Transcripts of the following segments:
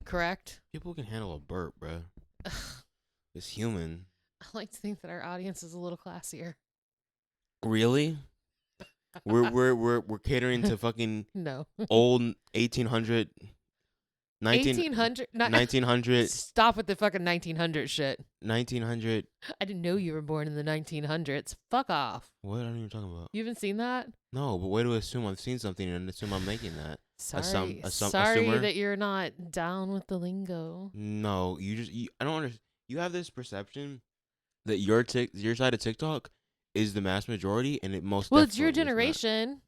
correct? People can handle a burp, bro. It's human. I like to think that our audience is a little classier. Really? We're catering to fucking No. old 1800 1800? 1900 Stop with the fucking 1900 shit. 1900. I didn't know you were born in the 1900s. Fuck off. What are you talking about? You haven't seen that? No, but way to assume I've seen something and assume I'm making that. Sorry. Sorry Sorry that you're not down with the lingo. No, I don't understand. You have this perception that your side of TikTok is the mass majority, and it most well, it's your definitely is not. generation,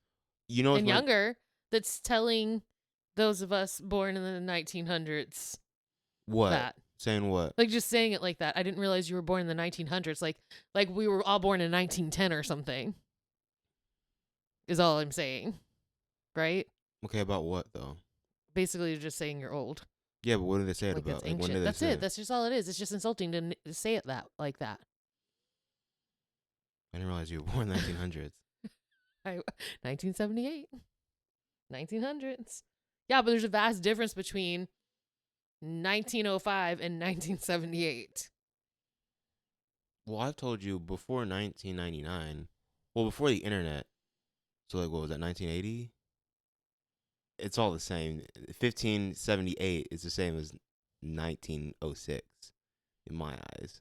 You know, and younger, that's telling those of us born in the 1900s what that. Saying what? Like just saying it like that. I didn't realize you were born in the 1900s. Like we were all born in 1910 or something. Is all I'm saying, right? Okay, about what though? Basically, you're just saying you're old. Yeah, but what did they say it Like about? it's ancient. When did they That's say it. That's just all it is. It's just insulting to say it like that. I didn't realize you were born in the 1900s. 1978, 1900s. Yeah, but there's a vast difference between 1905 and 1978. Well, I've told you before 1999. Well, before the internet. So like, what was that? 1980. It's all the same. 1578 is the same as 1906 in my eyes.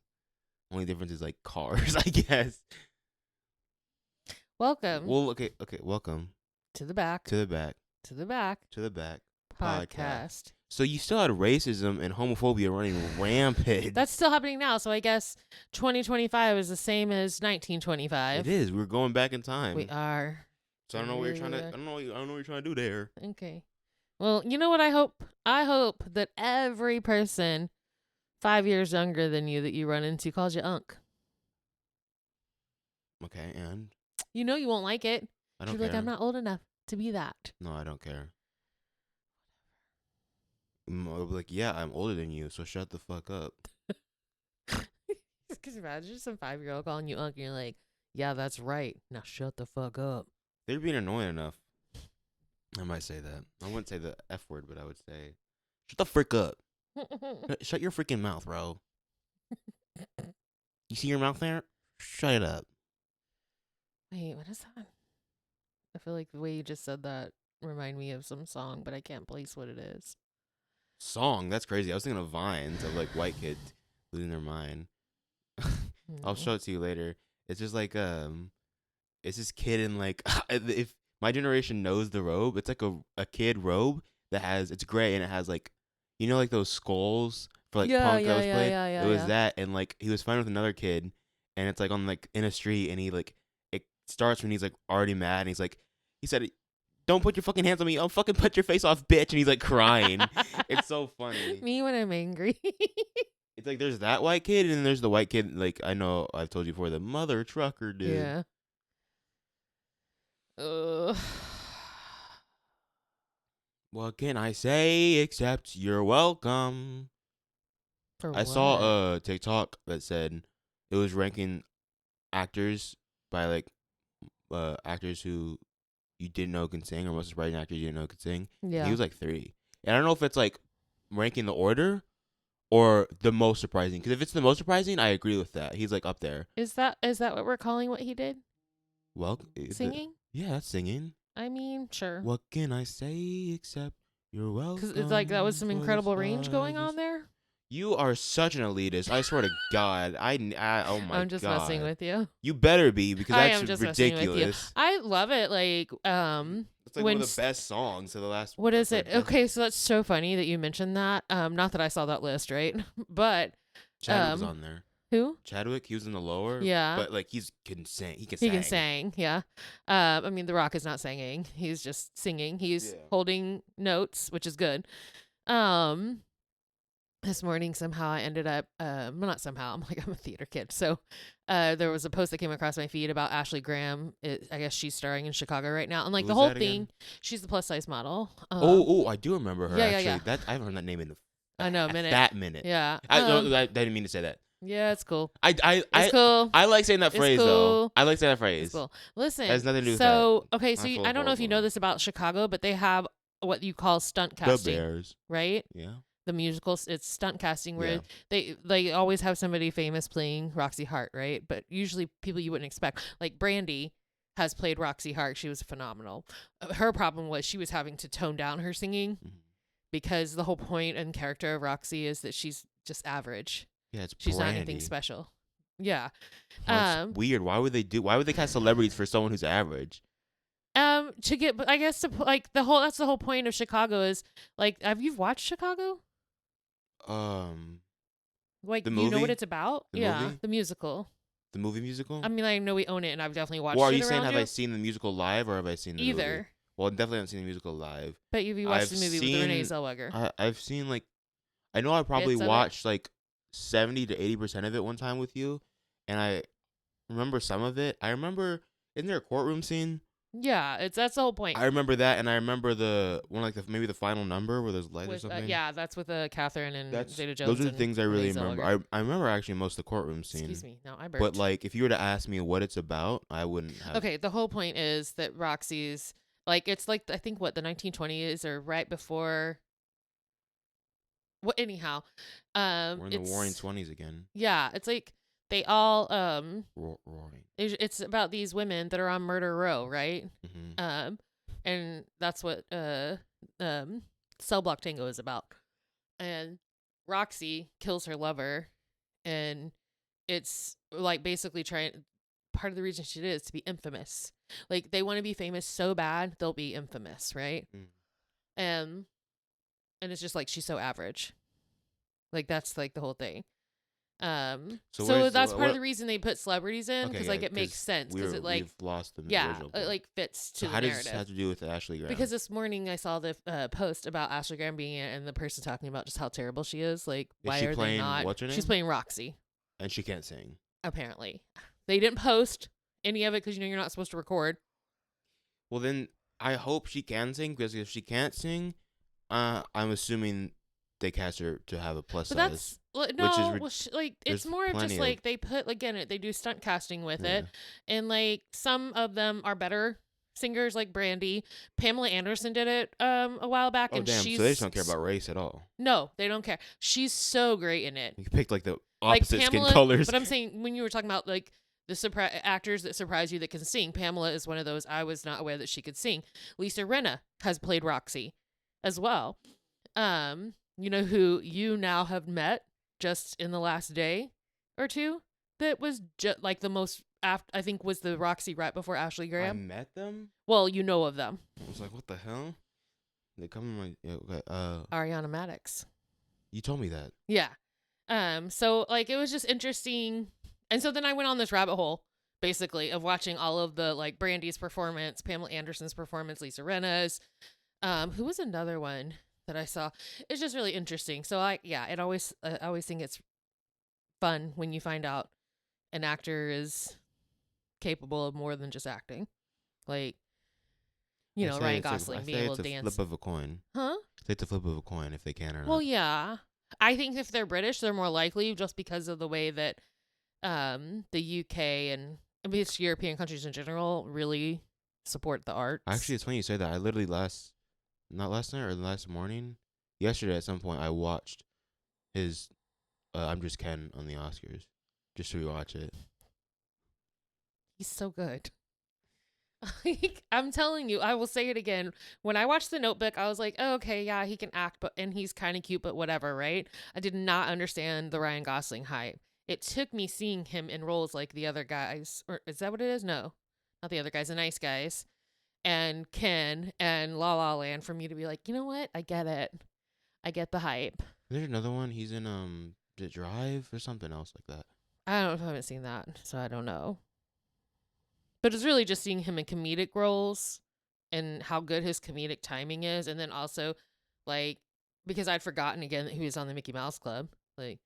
Only difference is like cars, I guess. Welcome. Well, okay. Welcome to the back. to the back Podcast. So you still had racism and homophobia running rampant. That's still happening now. So I guess 2025 is the same as 1925. It is. We're going back in time. We are. So I don't know what you're trying to. I don't know what you're trying to do there. Okay. Well, you know what I hope? I hope that every person 5 years younger than you that you run into calls you Unc. Okay, and you know you won't like it. I don't You're care. like, I'm not old enough to be that. No, I don't care. I'll be like, yeah, I'm older than you, so shut the fuck up. Because imagine some 5-year-old calling you Unc and you're like, yeah, that's right. Now shut the fuck up. They're being annoying enough. I might say that. I wouldn't say the F word, but I would say, shut the frick up. Shut your freaking mouth, bro. You see your mouth there? Shut it up. Wait, what is that? I feel like the way you just said that remind me of some song, but I can't place what it is. Song? That's crazy. I was thinking of vines of like white kids losing their mind. I'll show it to you later. It's just like it's this kid in like if my generation knows the robe, it's like a kid robe that has it's gray and it has like like those skulls for like punk that was played. It was that, and like he was fighting with another kid, and it's like on like in a street, and he like it starts when he's like already mad, and he said, "Don't put your fucking hands on me! I'll fucking put your face off, bitch!" And he's like crying. It's so funny. Me when I'm angry. It's like there's that white kid, and then there's the white kid. Like I know I've told you before, the mother trucker dude. Yeah. What can I say except you're welcome? I saw a TikTok that said it was ranking actors by like actors who you didn't know can sing, or most surprising actors you didn't know could sing. Yeah. He was like 3. And I don't know if it's like ranking the order or the most surprising. Because if it's the most surprising, I agree with that. He's like up there. Is that what we're calling what he did? Well, singing? Yeah, that's singing. I mean, sure. What can I say except you're welcome? Because it's like that was some incredible range going on there. You are such an elitist. I swear to God. Oh my God. I'm just messing with you. You better be, because I that's am just ridiculous. Messing with you. I love it. Like, it's like one of the best songs of the last. What is it? Okay, so that's so funny that you mentioned that. Not that I saw that list, right? But Chadwick was on there. Who? Chadwick. He was in the lower. Yeah. But like he can sing. He can sing. Yeah. I mean, The Rock is not singing. He's just singing. He's holding notes, which is good. This morning somehow I ended up well, not somehow, I'm a theater kid, so there was a post that came across my feed about Ashley Graham. I guess she's starring in Chicago right now, and like the whole thing, she's the plus size model. I do remember her. Yeah. That I haven't heard that name in a minute. That minute. Yeah. I didn't mean to say that. Yeah, it's cool. It's cool. I like saying that phrase though. I like saying that phrase. It's cool. Listen, it has nothing to do with that. Okay, so I don't know if you know this about Chicago, but they have what you call stunt casting. The Bears, right? Yeah. the musicals. It's stunt casting where Yeah. they always have somebody famous playing Roxy Hart, right? But usually people you wouldn't expect. Like Brandy has played Roxy Hart. She was phenomenal. Her problem was she was having to tone down her singing Mhm. because the whole point and character of Roxy is that she's just average. Yeah, it's She's not anything Brandy. special. Yeah. That's weird. Why would they cast celebrities for someone who's average? To get, but I guess like that's the whole point of Chicago is like, have you watched Chicago? Um, Like, the do you know what movie? it's about? The Yeah, movie? the musical. The movie musical? I mean, I know we own it, and I've definitely watched Well, are it you saying around have you. I seen the musical live or have I seen the movie? Either. Well, definitely haven't seen the musical live. But you watched I've the movie with Renee seen- Zellweger. I've seen like, I know I probably Bits of it? watched like 70 to 80% of it one time with you, and I remember some of it. I remember, isn't there a courtroom scene? Yeah, that's the whole point. I remember that, and I remember the one like maybe the final number where there's light or With, something. yeah, that's with Catherine and Zeta Jones. Those are the and things I really Renee remember. Zellweger. I remember actually most of the courtroom scene. Excuse me, no, I burped. But like, if you were to ask me what it's about, I wouldn't have. Okay, the whole point is that Roxy's like, it's like, I think what the 1920s or right before. Well, anyhow, We're in the it's Roaring 20s again. Yeah, it's like they all Roaring. it's about these women that are on murder row, right? Mm-hmm. And that's what Cell Block Tango is about. And Roxy kills her lover, and it's like basically part of the reason she did is to be infamous. Like, they want to be famous so bad they'll be infamous, right? Mm. And it's just like she's so average. Like, that's like the whole thing. So that's part of the reason they put celebrities in, because Okay, like yeah, it makes 'cause sense, because it like we've lost the yeah, original it point. like fits to So the how does narrative. this have to do with Ashley Graham? Because this morning I saw the post about Ashley Graham being in it, and the person talking about just how terrible she is. Like, why she are they playing- not? what's her She's name? playing Roxy. And she can't sing. Apparently, they didn't post any of it because you're not supposed to record. Well, then I hope she can sing, because if she can't sing, I'm assuming they cast her to have a plus But size. that's no, like it's there's more of plenty just of- like they put again they do stunt casting with Yeah. it, and like some of them are better singers, like Brandy. Pamela Anderson did it a while back, Oh and damn! she's So they just don't care about race at all. No, they don't care. She's so great in it. You picked like the Like opposite Pamela, skin colors. but I'm saying when you were talking about like the actors that surprise you that can sing, Pamela is one of those. I was not aware that she could sing. Lisa Rinna has played Roxy as well. You know who you now have met just in the last day or two? That was just like the most. I think was the Roxy right before Ashley I Graham. met them. Well, you know of them. I was like, what the hell? They come in my okay. Ariana Madix. You told me that. Yeah. So like it was just interesting. And so then I went on this rabbit hole basically of watching all of the like Brandy's performance, Pamela Anderson's performance, Lisa Rinna's. Who was another one that I saw? It's just really interesting. So I always think it's fun when you find out an actor is capable of more than just acting. Like, you know, Ryan Gosling being able to dance. It's a flip of a coin. Huh? It's a flip of a coin if they can or not. Well, yeah. I think if they're British, they're more likely just because of the way that the UK and I mean, it's European countries in general really support the arts. Actually, it's funny you say that. I literally not last night or last morning, yesterday at some point, I watched his I'm Just Ken on the Oscars just to rewatch it. He's so good. I'm telling you, I will say it again. When I watched The Notebook, I was like, oh, okay, yeah, he can act, and he's kind of cute, but whatever, right? I did not understand the Ryan Gosling hype. It took me seeing him in roles like The Other Guys, or is that what it is? No, not The Other Guys, The Nice Guys, and Ken and La La Land for me to be like, you know what? I get it. I get the hype. There's another one. He's in The Drive or something else like that. I don't know if I haven't seen that, so I don't know. But it's really just seeing him in comedic roles and how good his comedic timing is. And then also, like, because I'd forgotten again that he was on the Mickey Mouse Club. Like,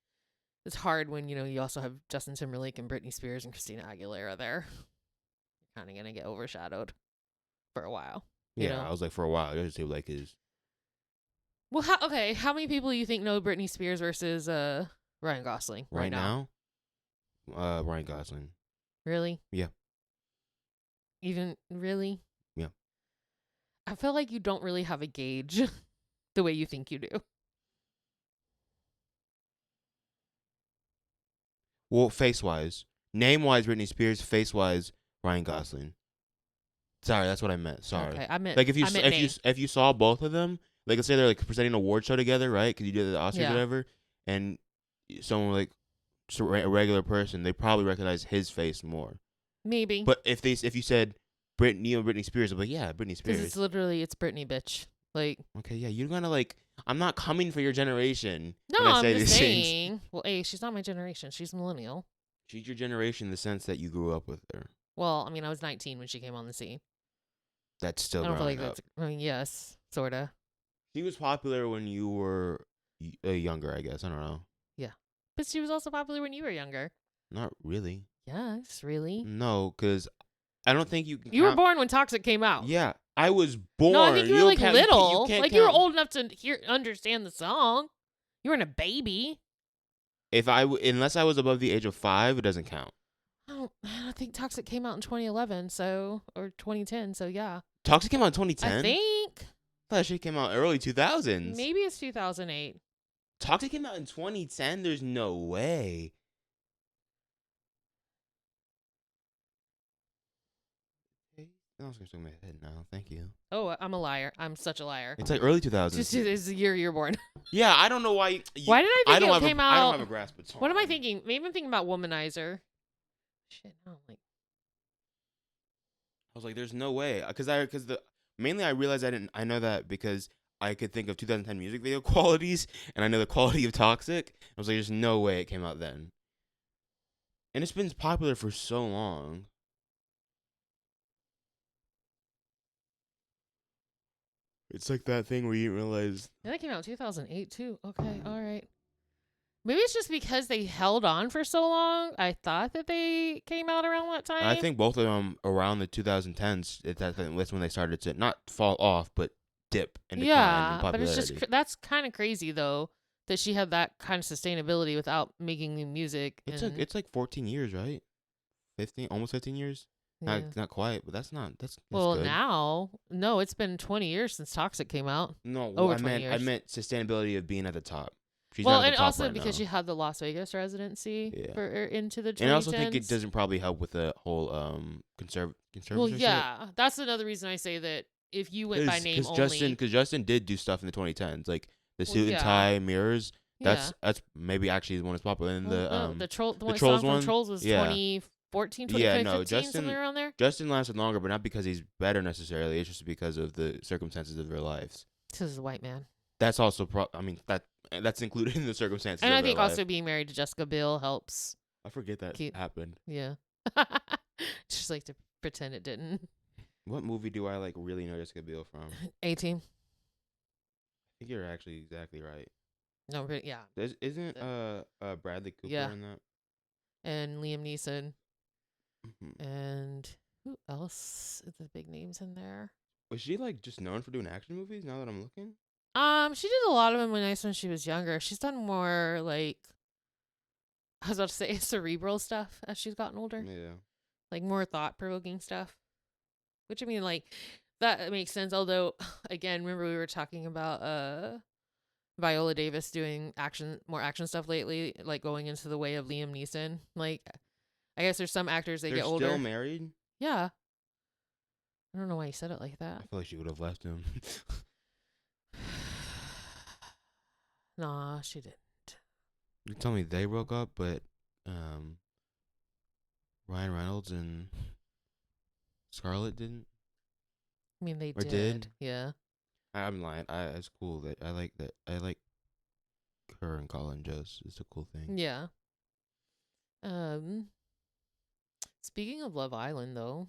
it's hard when, you know, you also have Justin Timberlake and Britney Spears and Christina Aguilera there. You're kind of going to get overshadowed for a while. Yeah, you know? I was like, for a while, I just say like his. Well, how many people do you think know Britney Spears versus Ryan Gosling Right now? Ryan Gosling. Really? Yeah. Even really? Yeah. I feel like you don't really have a gauge the way you think you do. Well, face wise, name wise, Britney Spears. Face wise, Ryan Gosling. Sorry, that's what I meant. Sorry. Okay, I meant Like if you name. if you saw both of them, like let's say they're like presenting an award show together, right? Because you did the Oscars Yeah. or whatever, and someone like a regular person, they probably recognize his face more. Maybe. But if you said Britney Spears, I'm like, yeah, Britney Spears. Because it's Britney, bitch. Like. Okay, yeah, you're gonna like. I'm not coming for your generation. No, when I I'm say just these saying. things. Well, she's not my generation. She's millennial. She's your generation in the sense that you grew up with her. Well, I mean, I was 19 when she came on the scene. That's still I don't feel like growing up. that's. I mean, yes, sorta. She was popular when you were younger, I guess. I don't know. Yeah, but she was also popular when you were younger. Not really. Yes, really. No, because I don't think you can. You were born when Toxic came out. Yeah, I was born. No, I think you were like little. You were old enough to understand the song. You weren't a baby. Unless I was above the age of 5, it doesn't count. I think Toxic came out in 2011, or 2010. So yeah. Toxic came out in 2010. I think. I thought she came out early 2000s. Maybe it's 2008. Toxic came out in 2010. There's no way. I was going to shake my head now. Thank you. Oh, I'm a liar. I'm such a liar. It's like early 2000s. Just is the year you're born. Yeah, I don't know why. Why did I think it came out? I don't have a grasp of time. What am I thinking? Maybe I'm thinking about Womanizer. Shit, no, like. I was like, there's no way. Mainly I realized I know that because I could think of 2010 music video qualities, and I know the quality of Toxic. I was like, there's no way it came out then. And it's been popular for so long. It's like that thing where you didn't realize. Yeah, that came out in 2008 too. Okay, all right. Maybe it's just because they held on for so long. I thought that they came out around that time. I think both of them around the 2010s. That's when they started to not fall off, but dip and decline in popularity. But it's just that's kind of crazy though that she had that kind of sustainability without making new music. It's like 14 years, right? 15, almost 15 years. Yeah. Not quite, but that's well good. Now no, it's been 20 years since Toxic came out. No, over 20 years. I meant sustainability of being at the top. She's well, not at and the top also right because now. she had the Las Vegas residency into the 2010s. And I also think it doesn't probably help with the whole conservative. Well, yeah, that's another reason I say that if you went by name only, because Justin did do stuff in the 2010s, like the suit and tie mirrors. That's maybe actually the one that's popular. And the Trolls one. Trolls was 2014, 2015, something around there. Justin lasted longer, but not because he's better necessarily. It's just because of the circumstances of their lives. This is a white man. That's also that's included in the circumstances. And of I think their also life. being married to Jessica Biel helps. I forget that happened. Yeah. Just like to pretend it didn't. What movie do I like really know Jessica Biel from? 18. I think you're actually exactly right. No, but yeah. Isn't Bradley Cooper in that? And Liam Neeson. Mm-hmm. And who else is the big names in there? Was she like just known for doing action movies? Now that I'm looking. She did a lot of them when she was younger. She's done more like, I was about to say cerebral stuff as she's gotten older. Yeah. Like more thought-provoking stuff. Which I mean, like, that makes sense. Although, again, remember we were talking about Viola Davis doing more action stuff lately, like going into the way of Liam Neeson. Like, I guess there's some actors they get older. They're still married? Yeah. I don't know why you said it like that. I feel like she would have left him. Nah, she didn't. You told me they broke up, but Ryan Reynolds and Scarlett didn't. I mean, they did. Yeah. I'm lying. It's cool that I like that. I like her and Colin Jost. It's a cool thing. Yeah. Speaking of Love Island, though,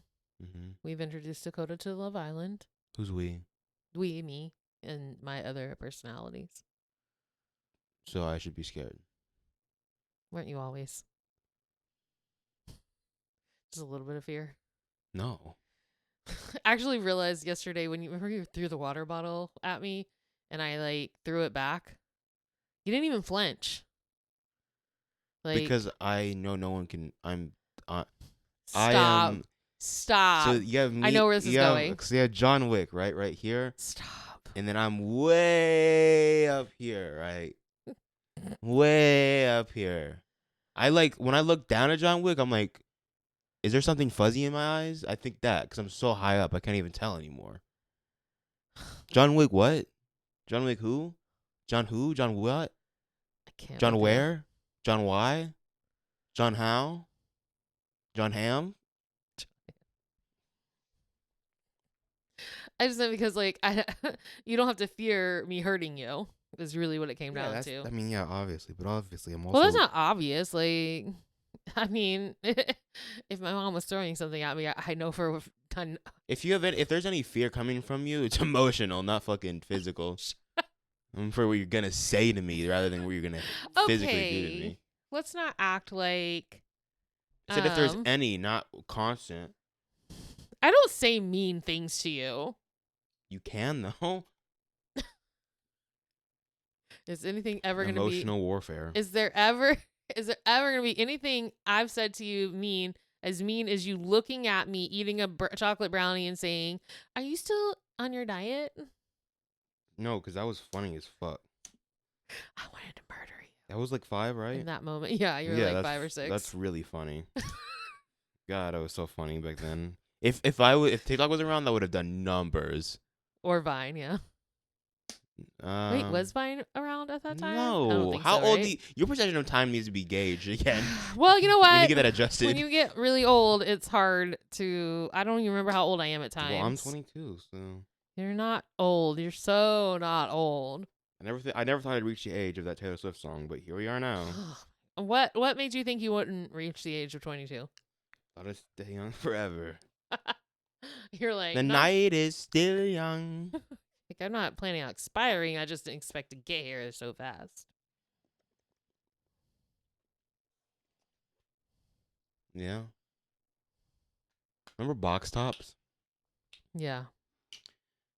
we've introduced Dakota to Love Island. Who's we? We, me, and my other personalities. So I should be scared. Weren't you always? Just a little bit of fear. No. I actually realized yesterday when you threw the water bottle at me and I like threw it back. You didn't even flinch. Like, because I know no one can. Stop. Stop. So you have me. I know where this is going. So you have John Wick, right here. Stop. And then I'm way up here, right? Way up here. I like when I look down at John Wick, I'm like, is there something fuzzy in my eyes? I think that because I'm so high up, I can't even tell anymore. John Wick, what? John Wick, who? John who? John what? I can't. John where? John why? John how? John Ham? I just know because like you don't have to fear me hurting you. Is really what it came down to. I mean, yeah, obviously, but obviously, I'm also. Well, that's not obvious. Like, I mean, if my mom was throwing something at me, I know for done. If there's any fear coming from you, it's emotional, not fucking physical. For what you're gonna say to me rather than what you're gonna physically do to me. Let's not act like. I said if there's any, not constant. I don't say mean things to you. You can though. Is anything ever going to be emotional warfare? Is there ever going to be anything I've said to you mean as you looking at me eating a chocolate brownie and saying, "Are you still on your diet?" No, because that was funny as fuck. I wanted to murder you. That was like 5, right? In that moment, yeah, you were like 5 or 6. That's really funny. God, that was so funny back then. If TikTok was around, that would have done numbers. Or Vine, yeah. Wait, was Vine around at that time? No. I don't think How so, old? right? Your perception of time needs to be gauged again. Well, you know what? You need to get that adjusted. When you get really old, it's hard to. I don't even remember how old I am at times. Well, I'm 22, so. You're not old. You're so not old. I never thought I'd reach the age of that Taylor Swift song, but here we are now. What made you think you wouldn't reach the age of 22? Thought I'd stay young forever. You're like, the night is still young. Like, I'm not planning on expiring. I just didn't expect to get here so fast. Yeah. Remember box tops? Yeah.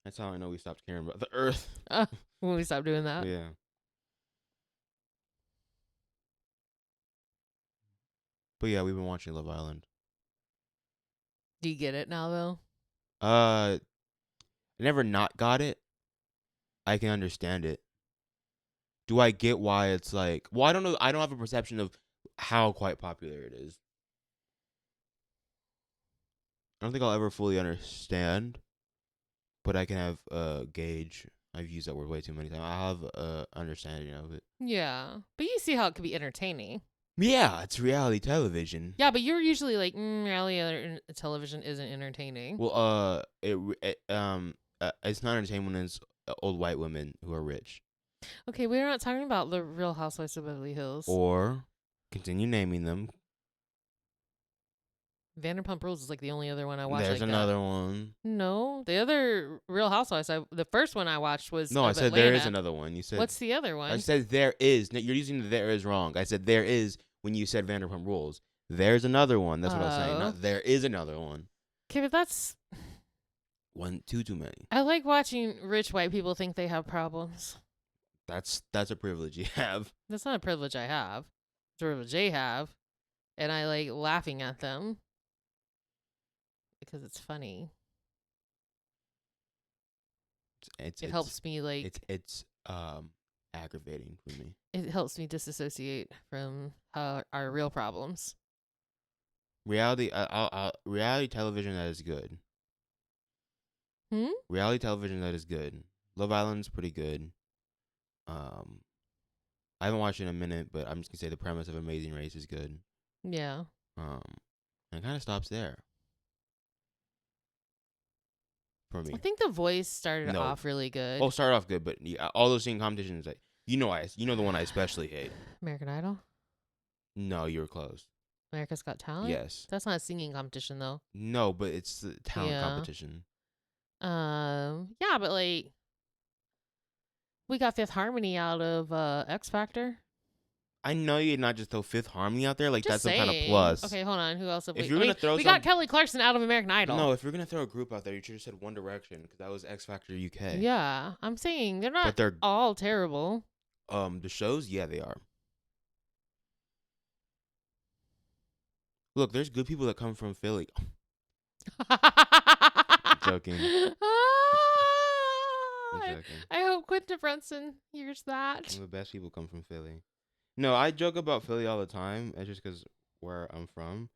That's how I know we stopped caring about the earth. When we stopped doing that? Yeah. But yeah, we've been watching Love Island. Do you get it now, though? I never not got it. I can understand it. Do I get why it's like... Well, I don't know. I don't have a perception of how quite popular it is. I don't think I'll ever fully understand. But I can have a gauge. I've used that word way too many times. I have a understanding of it. Yeah. But you see how it could be entertaining. Yeah, it's reality television. Yeah, but you're usually like, reality television isn't entertaining. Well, it's not entertaining when it's old white women who are rich. Okay, we're not talking about the Real Housewives of Beverly Hills. Or continue naming them. Vanderpump Rules is like the only other one I watched. There's like another that. one. No, the other Real Housewives. The first one I watched was. No, I said Atlanta. there is another one. You said. What's the other one? I said there is. No, you're using the there is wrong. I said there is when you said Vanderpump Rules. There's another one. That's what I was saying. Not there is another one. Okay, but that's. One, too many. I like watching rich white people think they have problems. That's a privilege you have. That's not a privilege I have. It's a privilege they have. And I like laughing at them. Because it's funny. It helps me like it's aggravating for me. It helps me disassociate from our real problems. Reality reality television that is good. Reality television that is good. Love Island's pretty good. I haven't watched it in a minute, but I'm just gonna say the premise of Amazing Race is good. Yeah. And it kind of stops there. For me. I think The Voice started off really good. Oh, started off good, but yeah, all those singing competitions, like you know the one I especially hate. American Idol? No, you were close. America's Got Talent? Yes. That's not a singing competition though. No, but it's the talent competition. Yeah, but like we got Fifth Harmony out of X Factor. I know you'd not just throw Fifth Harmony out there. Like, just that's some kind of plus. Okay, hold on. Who else have if you're going to throw we got Kelly Clarkson out of American Idol. No, if you're going to throw a group out there, you should have said One Direction because that was X Factor UK. Yeah, I'm saying they're not all terrible. The shows, yeah, they are. Look, there's good people that come from Philly. Joking. I hope Quinta Brunson hears that. Some of the best people come from Philly. No, I joke about Philly all the time. It's just because where I'm from.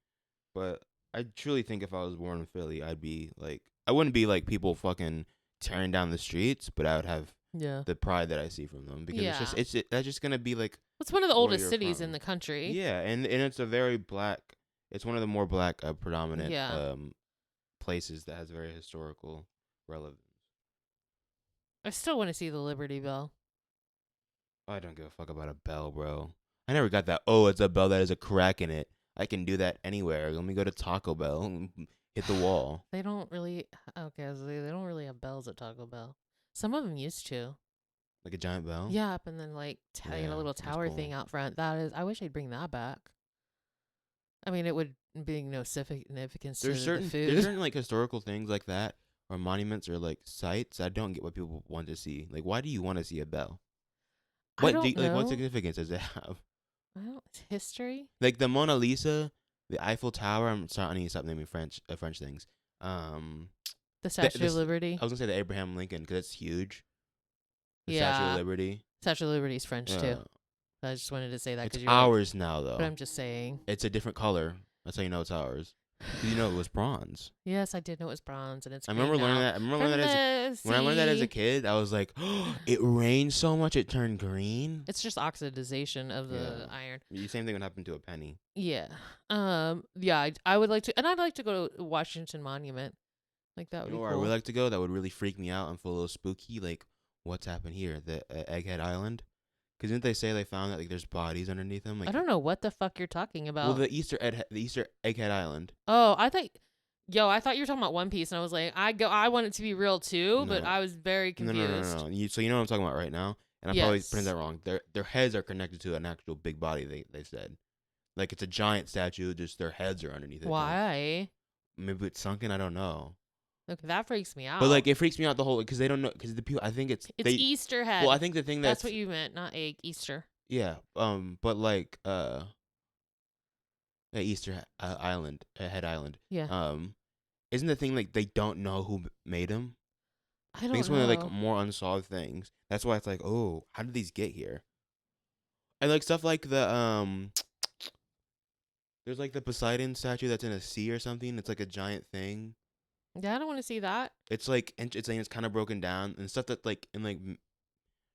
But I truly think if I was born in Philly, I'd be like, I wouldn't be like people fucking tearing down the streets, but I would have Yeah. the pride that I see from them because Yeah. that's just gonna be like It's one of the where oldest you're cities in from. the country. Yeah, and it's a very black. It's one of the more black predominant Yeah. places that has very historical relevance. I still want to see the Liberty Bell. I don't give a fuck about a bell, bro. I never got that. Oh, it's a bell that has a crack in it. I can do that anywhere. Let me go to Taco Bell and hit the wall. They don't really. Okay, I was like, they don't really have bells at Taco Bell. Some of them used to. Like a giant bell. Yep, and then like a little that's tower thing cool. out front. That is. I wish they'd bring that back. I mean, it would bring no significance to the There's food. certain like historical things like that, or monuments, or like sites. I don't get what people want to see. Like, why do you want to see a bell? I don't know. Like what significance does it have? I don't. History. Like the Mona Lisa, the Eiffel Tower. I'm sorry, I need to stop naming French things. The Statue of Liberty. I was gonna say the Abraham Lincoln because it's huge. The Yeah. Statue of Liberty. Statue of Liberty's French too. I just wanted to say that It's because you're ours now, though. But I'm just saying. It's a different color. That's how you know it's ours. You know it was bronze. Yes, I did know it was bronze, and it's. I remember learning that. When I learned that as a kid, I was like, oh, it rained so much it turned green. It's just oxidization of the iron. The same thing would happen to a penny. Yeah. Yeah. I would like to, and I'd like to go to Washington Monument. Like that would be cool. Where I would like to go. That would really freak me out and feel a little spooky. Like, what's happened here? The Egghead Island. Because didn't they say they found that like there's bodies underneath them? Like, I don't know what the fuck you're talking about. Well, the Easter Egghead Island. Oh, I thought you were talking about One Piece, and I was like, I want it to be real too, but I was very confused. No. So you know what I'm talking about right now? And I'm probably pronouncing that wrong. Their heads are connected to an actual big body. They said, like it's a giant statue. Just their heads are underneath it. Why? Maybe it's sunken. I don't know. Okay, that freaks me out. But like it freaks me out the whole because they don't know because the people. I think it's Easter head. Well, I think the thing that's what you meant, not egg. Easter. Yeah. But like Easter Island, Head Island. Yeah. Isn't the thing like they don't know who made them? I don't know. It's one of like more unsolved things. That's why it's like, oh, how did these get here? And like stuff like the there's like the Poseidon statue that's in a sea or something. It's like a giant thing. Yeah, I don't want to see that. It's like it's kind of broken down and stuff that like in like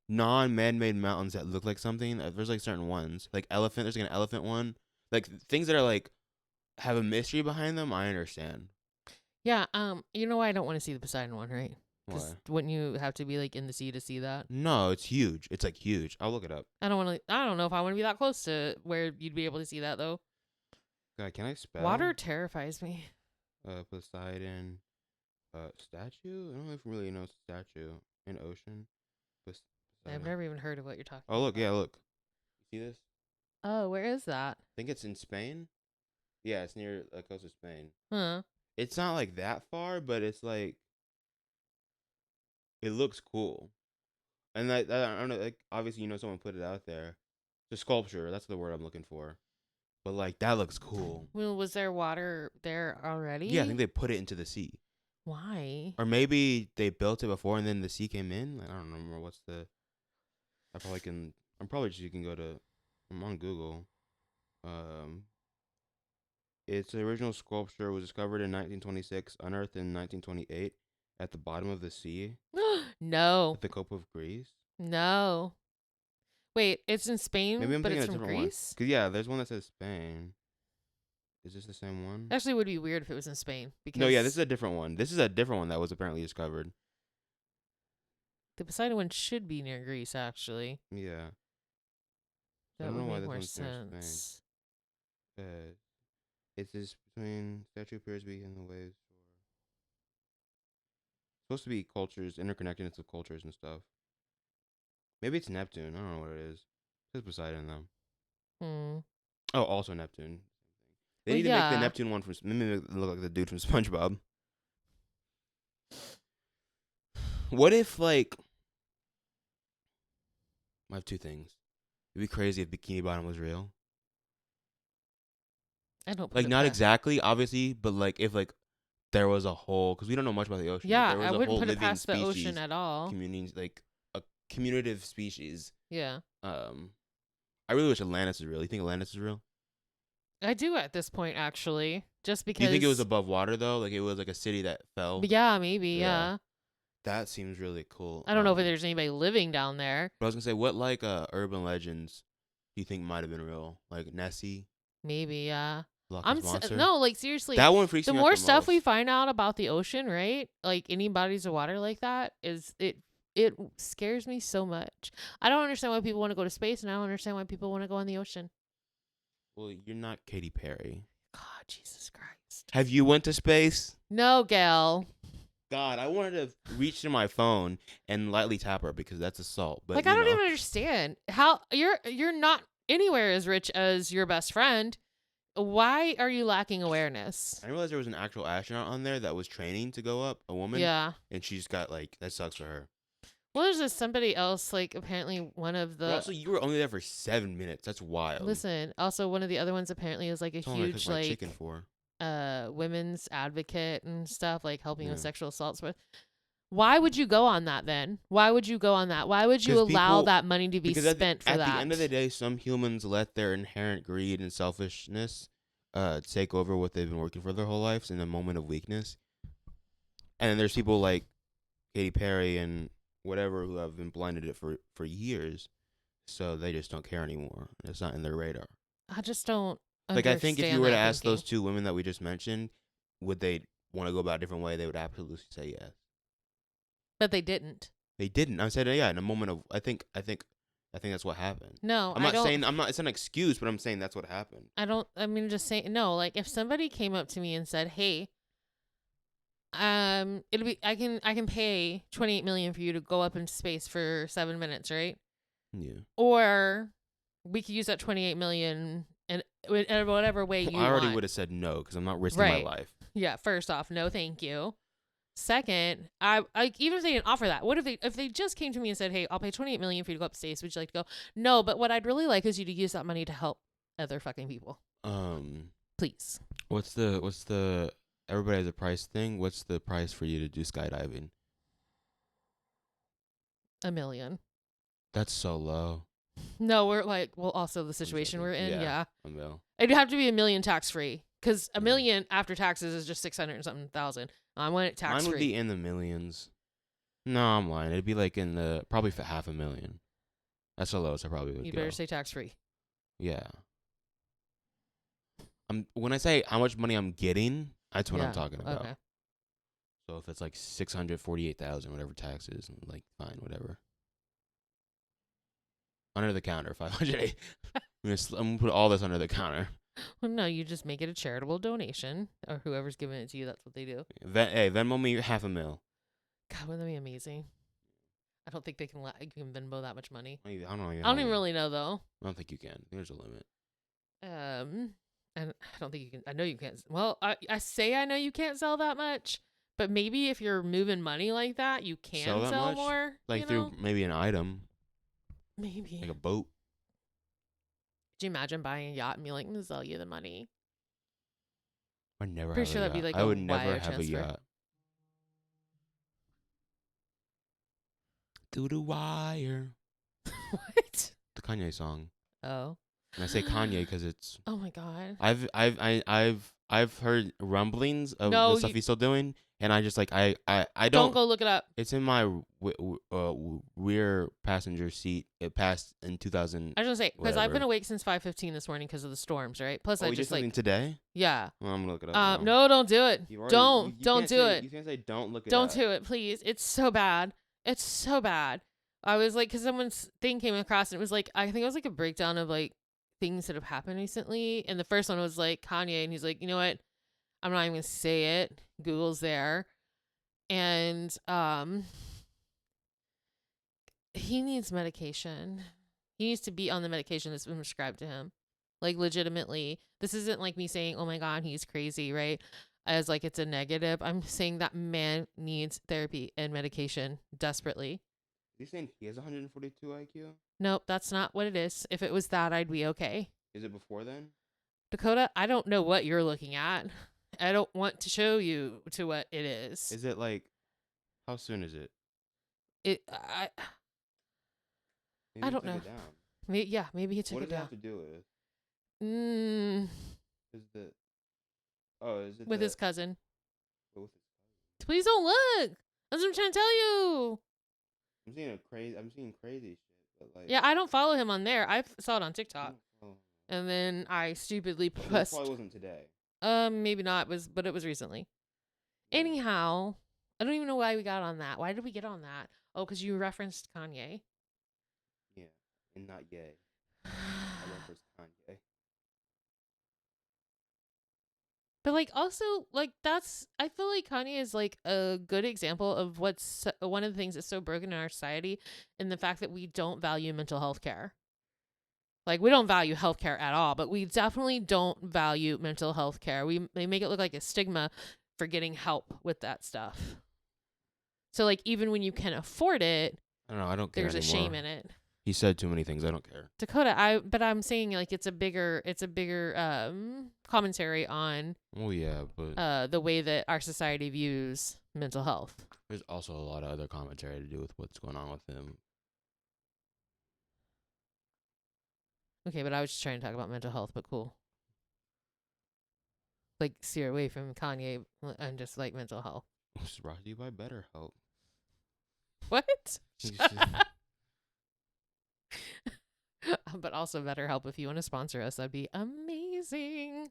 non-man-made mountains that look like something. There's like certain ones like elephant. There's like an elephant one. Like things that are like have a mystery behind them. I understand. Yeah. You know why I don't want to see the Poseidon one, right? Why? Wouldn't you have to be like in the sea to see that? No, it's huge. It's like huge. I'll look it up. I don't know if I want to be that close to where you'd be able to see that though. God, can I spell? Water terrifies me. Poseidon, statue. I don't really know statue in ocean. I've never even heard of what you're talking. Oh look, yeah, look. You see this? Oh, where is that? I think it's in Spain. Yeah, it's near the coast of Spain. Huh. It's not like that far, but it's like it looks cool. And I don't know, like obviously you know someone put it out there. It's a sculpture. That's the word I'm looking for. But like that looks cool. Well, was there water there already? Yeah, I think they put it into the sea. Why? Or maybe they built it before and then the sea came in. I don't remember what's the. I'm probably just you can go to. I'm on Google. Its original sculpture was discovered in 1926, unearthed in 1928, at the bottom of the sea. No. At the coast of Greece. No. Wait, it's in Spain, Maybe I'm but thinking it's a from different Greece? one. Cause yeah, there's one that says Spain. Is this the same one? Actually, it would be weird if it was in Spain. Because No, yeah, this is a different one. This is a different one that was apparently discovered. The Poseidon one should be near Greece, actually. Yeah. That would make more sense. It's this between statue appears to be in the waves. Supposed to be cultures, interconnected into cultures and stuff. Maybe it's Neptune. I don't know what it is. It says Poseidon though. Oh, also Neptune. They need to make the Neptune one from. Maybe it look like the dude from SpongeBob. What if like? I have two things. It'd be crazy if Bikini Bottom was real. I don't like not exactly, obviously, but like if like there was a whole because we don't know much about the ocean. Yeah, there was I wouldn't put it living past the ocean at all. Communities like a commutative species. Yeah. I really wish Atlantis is real. You think Atlantis is real? I do at this point, actually, just because. Do you think it was above water though? Like it was like a city that fell? Yeah, maybe. Yeah. That seems really cool. I don't know if there's anybody living down there. But I was gonna say, what like urban legends do you think might have been real? Like Nessie? Maybe. Yeah. Loch Ness Monster? No, like seriously. That one freaks the me out more the stuff we most. find out about the ocean, right? Like any bodies of water like that, it scares me so much. I don't understand why people want to go to space, and I don't understand why people want to go in the ocean. Well, you're not Katy Perry. God, Jesus Christ. Have you went to space? No, gal. God, I wanted to reach to my phone and lightly tap her because that's assault. But Like I don't even understand how you're not anywhere as rich as your best friend. Why are you lacking awareness? I realized there was an actual astronaut on there that was training to go up, a woman. Yeah. And she's got like that sucks for her. Well, there's just somebody else, like apparently one of the. But also, you were only there for 7 minutes. That's wild. Listen, also one of the other ones apparently is like a huge like chicken for. Women's advocate and stuff, like helping with sexual assaults with. Why would you go on that then? Why would you go on that? Why would you allow that money to be spent for that? At the end of the day, some humans let their inherent greed and selfishness take over what they've been working for their whole lives in a moment of weakness. And then there's people like Katy Perry and whatever who have been blinded it for years, so they just don't care anymore. It's not in their radar. I just don't. Like I think if you were to ask those two women that we just mentioned, would they want to go about a different way? They would absolutely say yes. But they didn't. They didn't. I said yeah. In a moment of, I think that's what happened. No, I'm not saying it's an excuse, but I'm saying that's what happened. Just saying no. Like if somebody came up to me and said, "Hey, it'll be I can pay $28 million for you to go up into space for 7 minutes, right? Yeah. Or we could use that $28 million in whatever way you want." I already would have said no because I'm not risking my life. Yeah. First off, no, thank you. Second, I even if they didn't offer that, what if they just came to me and said, "Hey, I'll pay $28 million for you to go up to space. Would you like to go?" No, but what I'd really like is you to use that money to help other fucking people. Please. What's the everybody has a price thing? What's the price for you to do skydiving? $1 million. That's so low. No, we're like, well, also the situation we're in, yeah. $1 million. It'd have to be $1 million tax free. Because $1 million after taxes is just 600 and something thousand. I want it tax free. Mine would be in the millions. No, I'm lying. It'd be like in the probably for $500,000. That's the lowest I probably would. You better say tax free. Yeah. When I say how much money I'm getting, that's what I'm talking about. Okay. So if it's like $648,000, whatever taxes, like fine, whatever. Under the counter, $500. I'm gonna put all this under the counter. Well, no, you just make it a charitable donation, or whoever's giving it to you. That's what they do. Venmo me $500,000. God, wouldn't that be amazing? I don't think they can Venmo that much money. I don't know. I don't even really know though. I don't think you can. There's a limit. And I don't think you can. I know you can't. Well, I say I know you can't sell that much, but maybe if you're moving money like that, you can sell more. Like through maybe an item. Maybe like a boat. Could you imagine buying a yacht and being like, "I'm gonna sell you the money"? I never. Pretty sure that'd be like I would never have a yacht. Through the wire. What? The Kanye song. Oh. And I say Kanye because it's. Oh my God. I've heard rumblings of the stuff he's still doing, and I just like I don't go look it up. It's in my rear passenger seat. It passed in 2000. I was gonna say because I've been awake since 5:15 this morning because of the storms, right? Plus I just like today. Yeah. Well, I'm gonna look it up. No, don't do it. Don't do it. You can't say don't look it up. Don't do it, please. It's so bad. It's so bad. I was like, because someone's thing came across and it was like, I think it was like a breakdown of like things that have happened recently. And the first one was like Kanye, and he's like, you know what? I'm not even gonna say it. Google's there. And he needs medication. He needs to be on the medication that's been prescribed to him. Like legitimately. This isn't like me saying, oh my God, he's crazy, right? As like it's a negative. I'm saying that man needs therapy and medication desperately. You saying he has 142 IQ? Nope, that's not what it is. If it was that, I'd be okay. Is it before then? Dakota, I don't know what you're looking at. I don't want to show you to what it is. Is it like, how soon is it? I don't know. Maybe he took What it does it down. have to do with? Mm, Is it with his cousin. with his Please don't look. That's what I'm trying to tell you. I'm seeing crazy shit, but like. Yeah, I don't follow him on there. I saw it on TikTok, Oh. and then I stupidly This pressed. probably wasn't today. Maybe not. But it was recently. Yeah. Anyhow, I don't even know why we got on that. Why did we get on that? Oh, because you referenced Kanye. Yeah, and not Ye. I referenced Kanye. But like also like I feel like Kanye is like a good example of what's one of the things that's so broken in our society, in the fact that we don't value mental health care. Like we don't value healthcare at all, but we definitely don't value mental health care. They make it look like a stigma for getting help with that stuff. So like even when you can afford it, I don't know. I don't care there's anymore. a shame in it. He said too many things. I don't care. Dakota, I'm saying like it's a bigger commentary on Oh yeah, but the way that our society views mental health. there's also a lot of other commentary to do with what's going on with him. Okay, but I was just trying to talk about mental health, but cool. Like steer away from Kanye and just like mental health. It's brought to you by BetterHelp. What? But also BetterHelp, if you want to sponsor us, that'd be amazing.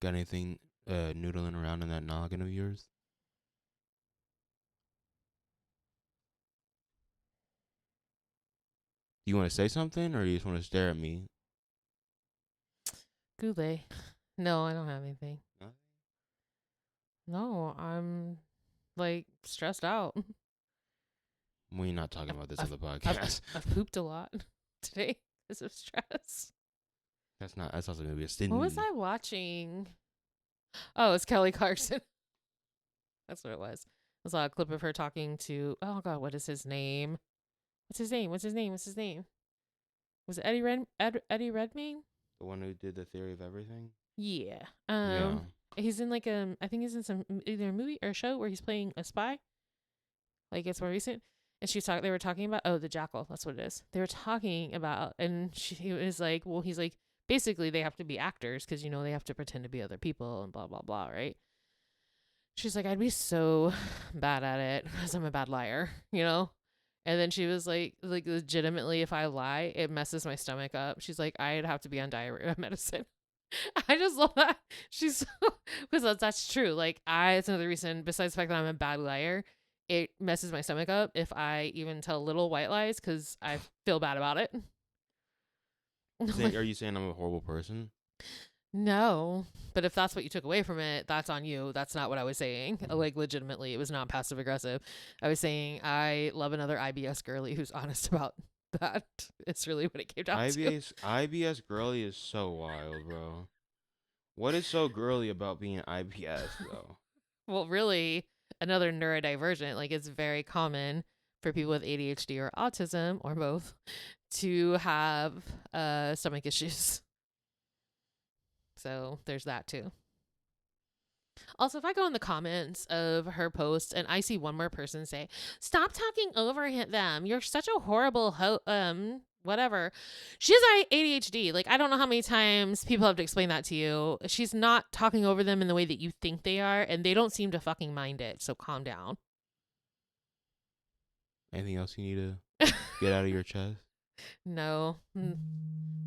Got anything noodling around in that noggin of yours? You want to say something, or you just want to stare at me? Goulet. No, I don't have anything. Nothing? No, I'm like stressed out. We're not talking about this on the podcast. I've pooped a lot today because of stress. That's also gonna be a stingy. What was I watching? Oh, it's Kelly Clarkson. That's what it was. I saw a clip of her talking to, oh God, what is his name? What's his name? Was it Eddie Redmayne? The one who did the Theory of Everything? Yeah. Yeah. He's in like I think he's in some either a movie or a show where he's playing a spy. Like it's more recent. And they were talking about, The Jackal, that's what it is. They were talking about, and he was like, well, he's like, basically they have to be actors because, they have to pretend to be other people and blah, blah, blah, right? She's like, I'd be so bad at it because I'm a bad liar, And then she was like legitimately, if I lie, it messes my stomach up. She's like, I'd have to be on diarrhea medicine. I just love that. She's because that's true. Like it's another reason besides the fact that I'm a bad liar. It messes my stomach up if I even tell little white lies because I feel bad about it. Are you saying I'm a horrible person? No, but if that's what you took away from it, that's on you. That's not what I was saying. Like legitimately, it was not passive aggressive. I was saying I love another IBS girly who's honest about that. It's really what it came down to. IBS girly is so wild, bro. What is so girly about being IBS, though? Well, really, another neurodivergent. Like it's very common for people with ADHD or autism or both to have stomach issues. So there's that too. Also, if I go in the comments of her post and I see one more person say, "Stop talking over them. You're such a horrible whatever." She has ADHD. Like I don't know how many times people have to explain that to you. She's not talking over them in the way that you think they are, and they don't seem to fucking mind it. So calm down. Anything else you need to get out of your chest? No. This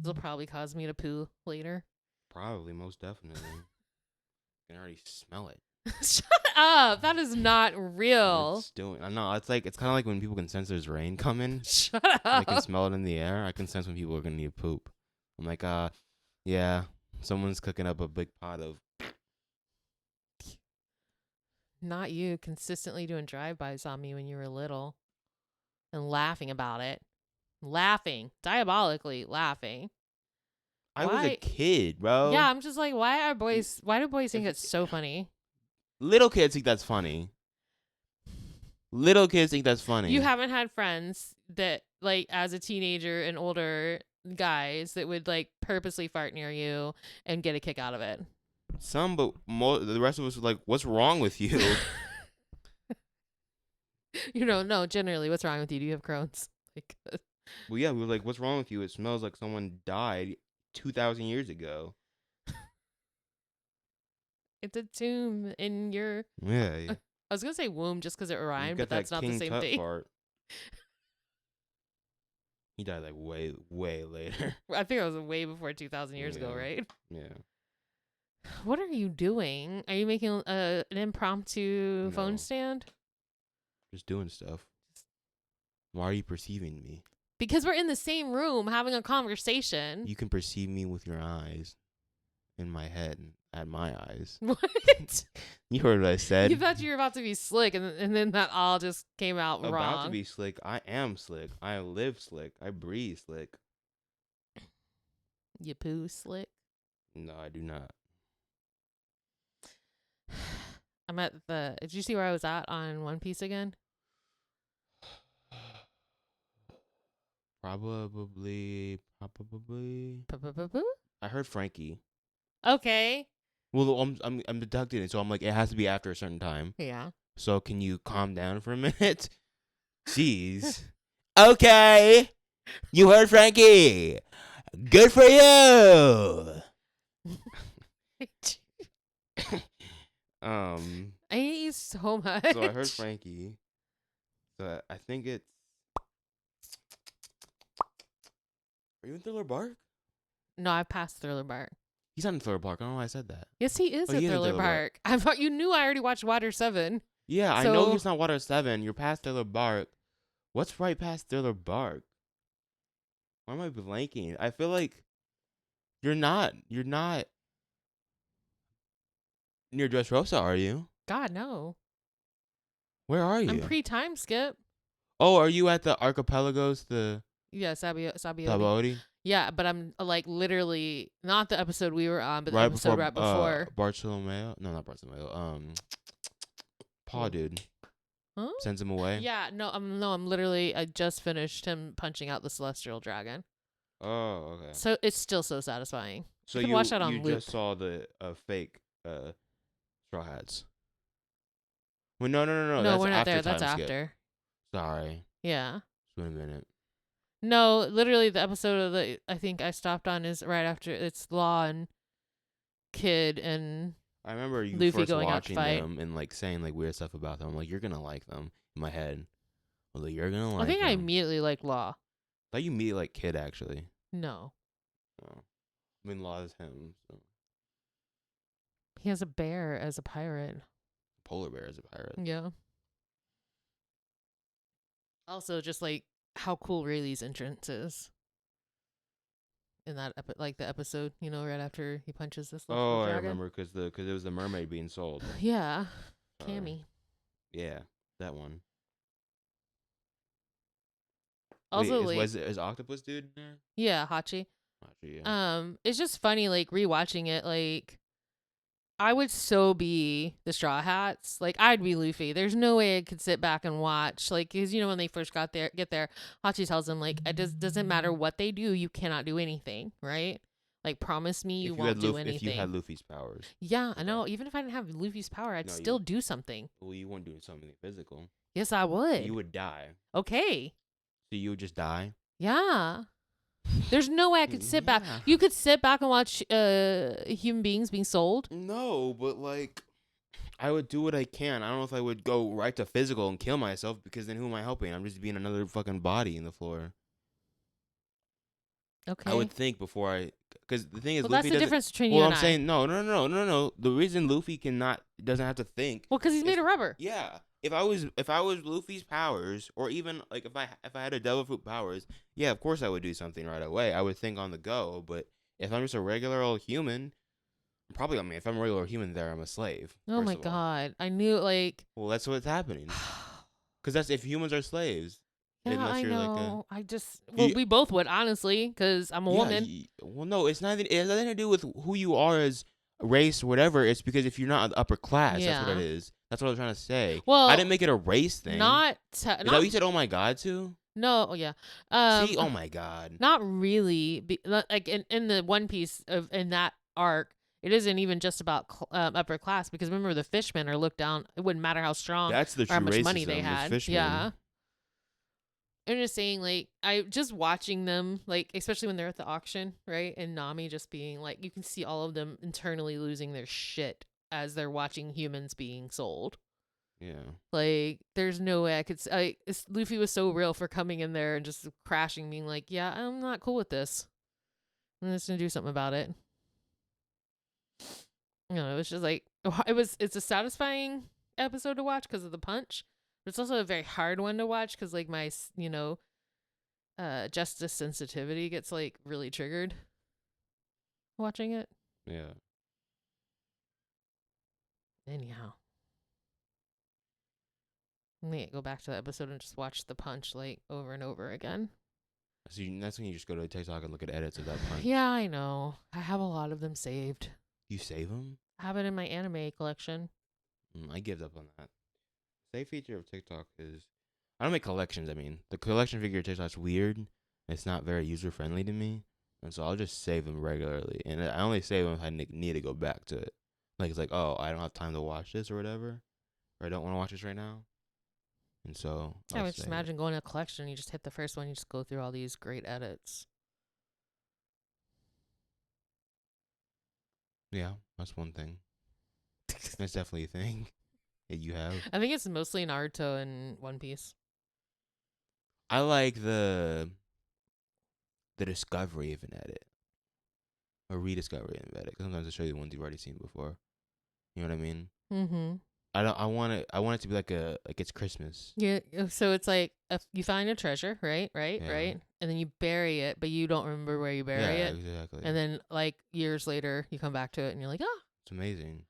will probably cause me to poo later. Probably, most definitely. I can already smell it. Shut up! That is not real. It's doing. I know. It's kind of like when people can sense there's rain coming. Shut up. They can smell it in the air. I can sense when people are gonna need poop. I'm like, yeah, someone's cooking up a big pot of. Not you consistently doing drive-bys on me when you were little and laughing about it. Diabolically laughing. I was a kid, bro. Yeah, I'm just like, why do boys think it's so funny? Little kids think that's funny. Little kids think that's funny. You haven't had friends that, like, as a teenager and older guys that would, like, purposely fart near you and get a kick out of it. Some, but the rest of us were like, "What's wrong with you?" No, generally, what's wrong with you? Do you have Crohn's? Like, well, yeah, we were like, "What's wrong with you? It smells like someone died 2,000 years ago." it's a tomb in your. Yeah, yeah. I was gonna say womb just because it You rhymed, got but that's that not King the same Tut thing. part. He died like way, way later. I think it was way before 2,000 years ago, right? Yeah. What are you doing? Are you making an impromptu phone No. stand? Just doing stuff. Why are you perceiving me? Because we're in the same room having a conversation. You can perceive me with your eyes in my head at my eyes. What? You heard what I said. You thought you were about to be slick, and then that all just came out wrong. About to be slick. I am slick. I live slick. I breathe slick. You poo slick? No, I do not. I'm at the. Did you see where I was at on One Piece again? Probably. I heard Frankie. Okay. Well, I'm deducting it, so I'm like, it has to be after a certain time. Yeah. So can you calm down for a minute? Jeez. Okay. You heard Frankie. Good for you. I hate you so much. So I heard Frankie. So I think it's. Are you in Thriller Bark? No, I passed Thriller Bark. He's not in Thriller Bark. I don't know why I said that. Yes, he is at Thriller Bark. I thought you knew I already watched Water 7. Yeah, I know he's not Water 7. You're past Thriller Bark. What's right past Thriller Bark? Why am I blanking? I feel like you're not near Dressrosa, are you? God, no. Where are you? I'm pre-time skip. Oh, are you at the Archipelagos, Yeah, Sabioti. Sabaody? Yeah, but I'm like literally not the episode we were on, but the episode right before. Bartolomeo? No, not Bartolomeo. Paw dude. Huh? Sends him away. Yeah, I'm literally. I just finished him punching out the celestial dragon. Oh, okay. So it's still so satisfying. So you can watch that on you loop. just saw the fake Straw Hats. Well, no. No, we're not there. That's after. Sorry. Yeah. It's been a minute. No, literally the episode of I think I stopped on is right after it's Law and Kid and I remember you Luffy first going out watching to fight. them and like saying like weird stuff about them. I'm like, you're gonna like them. In my head, I was like, you're gonna like. I think them. I immediately liked Law. I thought you meet like Kid actually. No. Oh. I mean, Law is him. So. He has a bear as a pirate. Polar bear is a pirate. Yeah. Also, just like how cool Rayleigh's entrance is in that the episode, right after he punches this. Oh, dragon. I remember because it was the mermaid being sold. Yeah, Cammy. Yeah, that one. Also, wait, is Octopus dude in there? Yeah, Hachi. Hachi, yeah. It's just funny, like rewatching it. Like, I would so be the Straw Hats. Like, I'd be Luffy. There's no way I could sit back and watch. Like, because when they first get there, Hachi tells them like, it doesn't matter what they do, you cannot do anything, right? Like, promise me you won't do anything. If you had Luffy's powers. Yeah, I know. Even if I didn't have Luffy's power, I'd still do something. Well, you weren't doing something physical. Yes, I would. You would die. Okay. So you would just die? Yeah. There's no way I could sit back. You could sit back and watch human beings being sold. No, but like, I would do what I can. I don't know if I would go right to physical and kill myself because then who am I helping? I'm just being another fucking body in the floor. Okay. I would think before because the thing is, Luffy that's the difference between you and I. Well, I'm saying no. The reason Luffy doesn't have to think. Well, because he's made of rubber. Yeah. If I was Luffy's powers, or even like if I had a devil fruit powers, yeah, of course I would do something right away. I would think on the go. But if I'm just a regular old human, if I'm a regular human, I'm a slave. Oh my god, I knew Well, that's what's happening. Because that's if humans are slaves. Yeah, I know. We both would honestly, because I'm a woman. Well, no, it's not. It has nothing to do with who you are as a race or whatever. It's because if you're not upper class, that's what it is. That's what I was trying to say. Well, I didn't make it a race thing. Is that what you said? Oh my god, too. No, yeah. See, oh my god. Not really. Like in the One Piece in that arc, It isn't even just about upper class, because remember the fishmen are looked down. It wouldn't matter how strong That's the or how true much racism. money they Is had. fishmen. Yeah. I'm just saying, like, I just watching them, like, especially when they're at the auction, right? And Nami just being like, you can see all of them internally losing their shit as they're watching humans being sold. Yeah. Like, there's no way I could. Luffy was so real for coming in there and just crashing, being like, yeah, I'm not cool with this. I'm just gonna do something about it. You know, it was just like, it's a satisfying episode to watch because of the punch. But it's also a very hard one to watch because, like, my, justice sensitivity gets, like, really triggered watching it. Yeah. Anyhow. I may go back to the episode and just watch the punch, like, over and over again. So that's when you just go to TikTok and look at edits of that punch. Yeah, I know. I have a lot of them saved. You save them? I have it in my anime collection. I give up on that. Save feature of TikTok is... I don't make collections, I mean. The collection figure of TikTok's weird. It's not very user-friendly to me. And so I'll just save them regularly. And I only save them if I need to go back to it. Like, it's like, oh, I don't have time to watch this or whatever. Or I don't want to watch this right now. And so I would just imagine going to a collection, you just hit the first one, you just go through all these great edits. Yeah, that's one thing. That's definitely a thing that you have. I think it's mostly Naruto and One Piece. I like the discovery of an edit. Or rediscovery of an edit. Because sometimes I show you the ones you've already seen before. You know what I mean? Mm-hmm. I want it to be like it's Christmas. Yeah, so it's like you find a treasure, right, Yeah. and then you bury it, but you don't remember where you bury it. Exactly. And then, like, years later, you come back to it, and you're like, ah. It's amazing.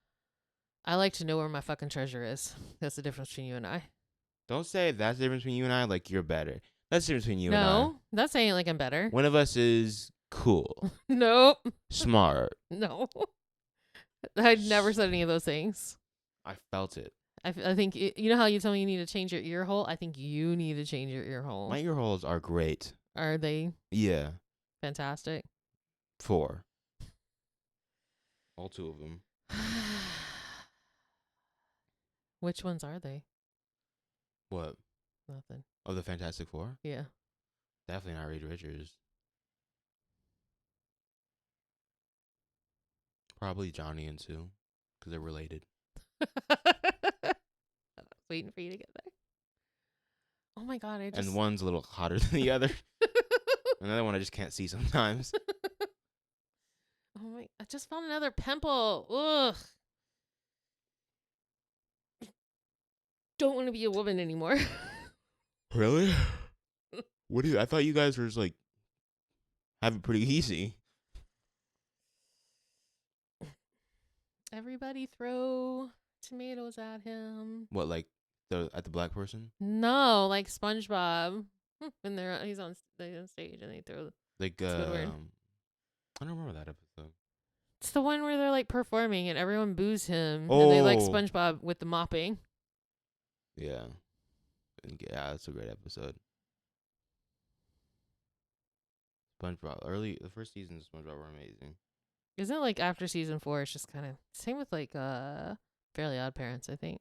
I like to know where my fucking treasure is. That's the difference between you and I. Don't say that's the difference between you and I. Like you're better. That's the difference between you and I. No, that's saying like I'm better. One of us is cool. Nope. Smart. No. I'd never said any of those things. I felt it. I think, you know how you tell me you need to change your ear hole? I think you need to change your ear hole. My ear holes are great. Are they? Yeah. Fantastic. 4. All 2 of them. Which ones are they? What? Nothing. Oh, the Fantastic 4? Yeah. Definitely not Reed Richards. Probably Johnny and Sue, because they're related. Waiting for you to get there. Oh my god, And one's a little hotter than the other. Another one I just can't see sometimes. Oh my! I just found another pimple. Ugh. Don't want to be a woman anymore. Really? What do you? I thought you guys were just like have it pretty easy. Everybody throw tomatoes at him. What, like at the black person? No, like SpongeBob. When he's on stage and they throw. Like Squidward. I don't remember that episode. It's the one where they're like performing and everyone boos him, and they like Oh. SpongeBob with the mopping. Yeah. Yeah, that's a great episode. SpongeBob. The first seasons of SpongeBob were amazing. Isn't it like after season 4? It's just kind of same with like Fairly Odd Parents, I think.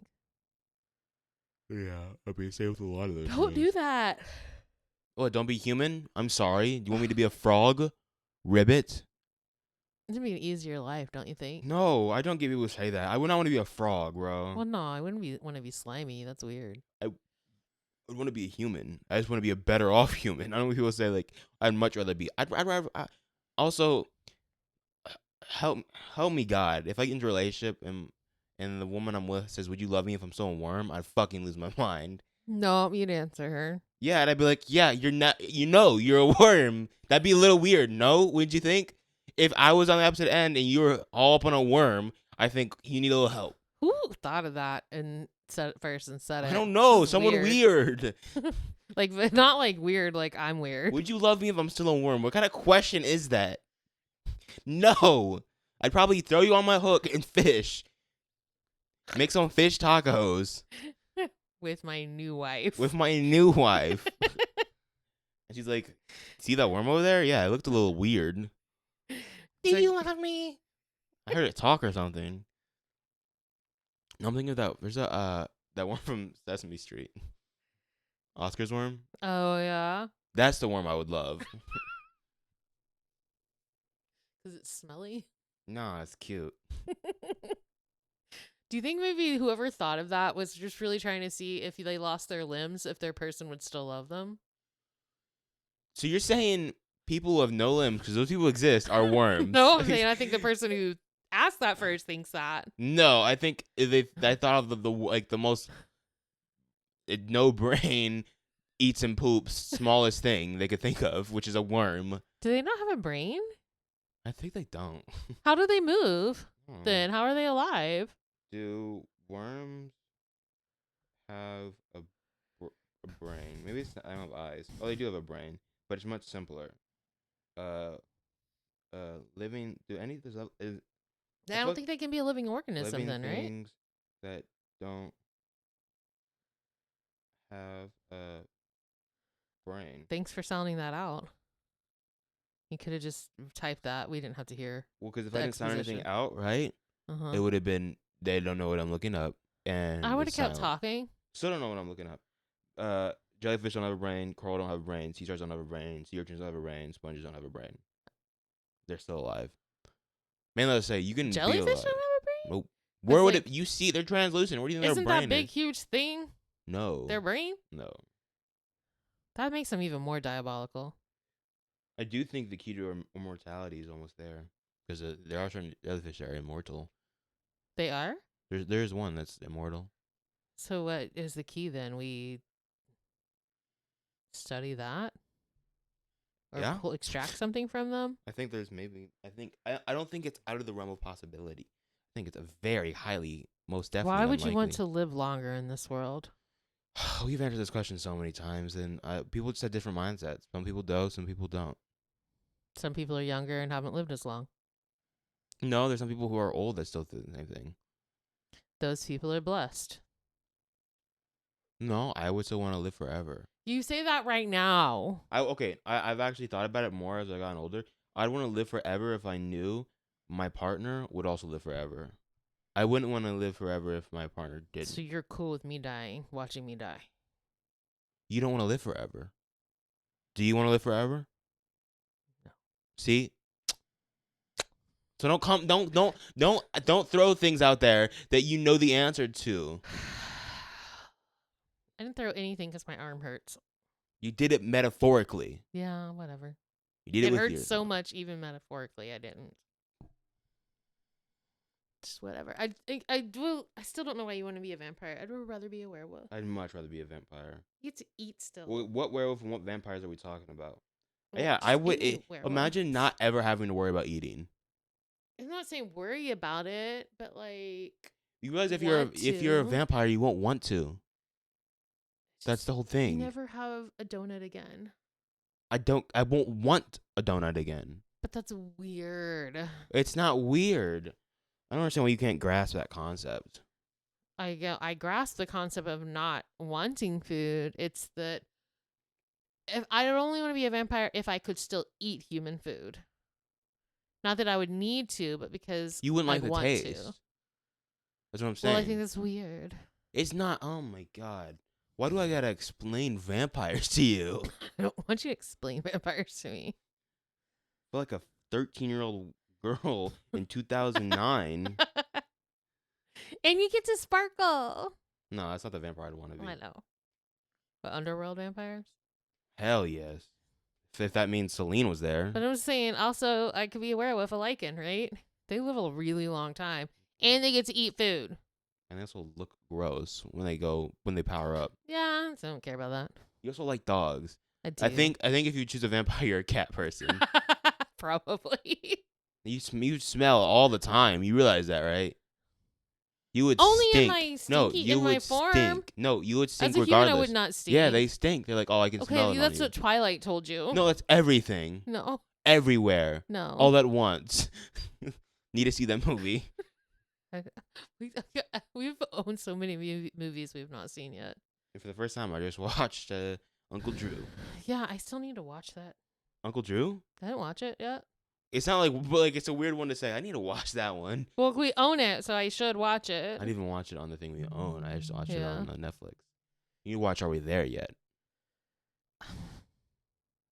Yeah, I mean, same with a lot of those. Don't do that. What? Don't be human? I'm sorry. Do you want me to be a frog? Ribbit? It'd be an easier life, don't you think? No, I don't get people who say that. I would not want to be a frog, bro. Well, no, I wouldn't want to be slimy. That's weird. I would want to be a human. I just want to be a better off human. I don't know when people say like I'd much rather be. I'd rather. Also, help me God. If I get into a relationship and the woman I'm with says, "Would you love me if I'm still a worm?" I'd fucking lose my mind. No, you'd answer her. Yeah, and I'd be like, "Yeah, you're not. You're a worm." That'd be a little weird. No, wouldn't you think? If I was on the opposite end and you were all up on a worm, I think you need a little help. Who thought of that and said it first and said it? I don't know. That's Someone weird. Like, not like weird, like I'm weird. Would you love me if I'm still a worm? What kind of question is that? No. I'd probably throw you on my hook and fish. Make some fish tacos. With my new wife. With my new wife. And she's like, see that worm over there? Yeah, it looked a little weird. Do you love me? I heard it talk or something. No, I'm thinking of that. There's a that one from Sesame Street. Oscar's worm. Oh yeah, That's the worm I would love. is it smelly? Nah, it's cute. Do you think maybe whoever thought of that was just really trying to see if they lost their limbs, if their person would still love them? So you're saying people who have no limbs, because those people exist, are worms? No, I'm saying I think the person who asked that first thinks that. No, I think I thought of the most no brain eats and poops smallest thing they could think of, which is a worm. Do they not have a brain? I think they don't. How do they move? Hmm. Then how are they alive? Do worms have a brain? Maybe it's not, I don't have eyes. Oh, they do have a brain, but it's much simpler. Uh, living. Do any of this is I don't think they can be a living organism living then, right? things that don't have a brain? Thanks for sounding that out. You could have just typed that. We didn't have to hear. Well, because if the I didn't sound anything exposition. out right, Uh-huh. it would have been they don't know what I'm looking up, and I would have it's kept silent. talking. Still don't know what I'm looking up. Jellyfish don't have a brain. Coral don't have a brain. Sea stars don't have a brain. Sea urchins don't have a brain. Sponges don't have a brain. They're still alive. Man, let's say you can Jellyfish be don't alive. have a brain? Nope. Where would like, it? You see, they're translucent. Where do you think their Isn't brain that big, is? huge thing No. their brain? No. That makes them even more diabolical. I do think the key to immortality is almost there, because there are certain jellyfish that are immortal. They are? There's one that's immortal. So what is the key then? We study that? Or Yeah. extract something from them? I think there's maybe. I don't think it's out of the realm of possibility. I think it's a very highly, most definitely. Why would you want unlikely. to live longer in this world? We've answered this question so many times, and people just have different mindsets. Some people do, some people don't. Some people are younger and haven't lived as long. No, there's some people who are old that still do the same thing. Those people are blessed. No, I would still want to live forever. You say that right now. I've actually thought about it more as I gotten older. I'd want to live forever if I knew my partner would also live forever. I wouldn't want to live forever if my partner didn't. So you're cool with me dying, watching me die. You don't want to live forever. Do you want to live forever? No. See? So don't throw things out there that you know the answer to. I didn't throw anything because my arm hurts. You did it metaphorically. Yeah, whatever. You did it with hurts so much, even metaphorically. I didn't. Just whatever. I still don't know why you want to be a vampire. I'd rather be a werewolf. I'd much rather be a vampire. You get to eat still. What werewolf and what vampires are we talking about? Well, Yeah, I just would. any werewolf. Imagine not ever having to worry about eating. I'm not saying worry about it, but like You realize if you're a vampire, you won't want to. That's the whole thing. You never have a donut again. I won't want a donut again. But that's weird. It's not weird. I don't understand why you can't grasp that concept. I grasp the concept of not wanting food. It's that if I would only want to be a vampire if I could still eat human food. Not that I would need to, but because You wouldn't like I'd the want taste. to. That's what I'm saying. Well, I think that's weird. It's not. Oh my god. Why do I gotta explain vampires to you? I don't want you to explain vampires to me. I feel like a 13-year-old girl in 2009. And you get to sparkle. No, that's not the vampire I'd want to be. I know. But underworld vampires? Hell yes. If that means Celine was there. But I'm saying also I could be a werewolf, a lichen, right? They live a really long time. And they get to eat food. And they also look gross when they power up. Yeah, so I don't care about that. You also like dogs. I do. I think if you choose a vampire, you're a cat person. Probably. You smell all the time. You realize that, right? You would Only stink. in my stinky, No, you in would my form. stink. No, you would stink As a regardless. human, I would not stink. Yeah, they stink. They're like, oh, I can smell it. Okay, on that's you. what Twilight told you. No, that's everything. No. Everywhere. No. All at once. Need to see that movie. We've owned so many movies we've not seen yet. And for the first time, I just watched Uncle Drew. Yeah, I still need to watch that. Uncle Drew? I didn't watch it yet. It's not like, but like it's a weird one to say. I need to watch that one. Well, we own it, so I should watch it. I didn't even watch it on the thing we own. I just watched it Yeah. on Netflix. You watch Are We There Yet?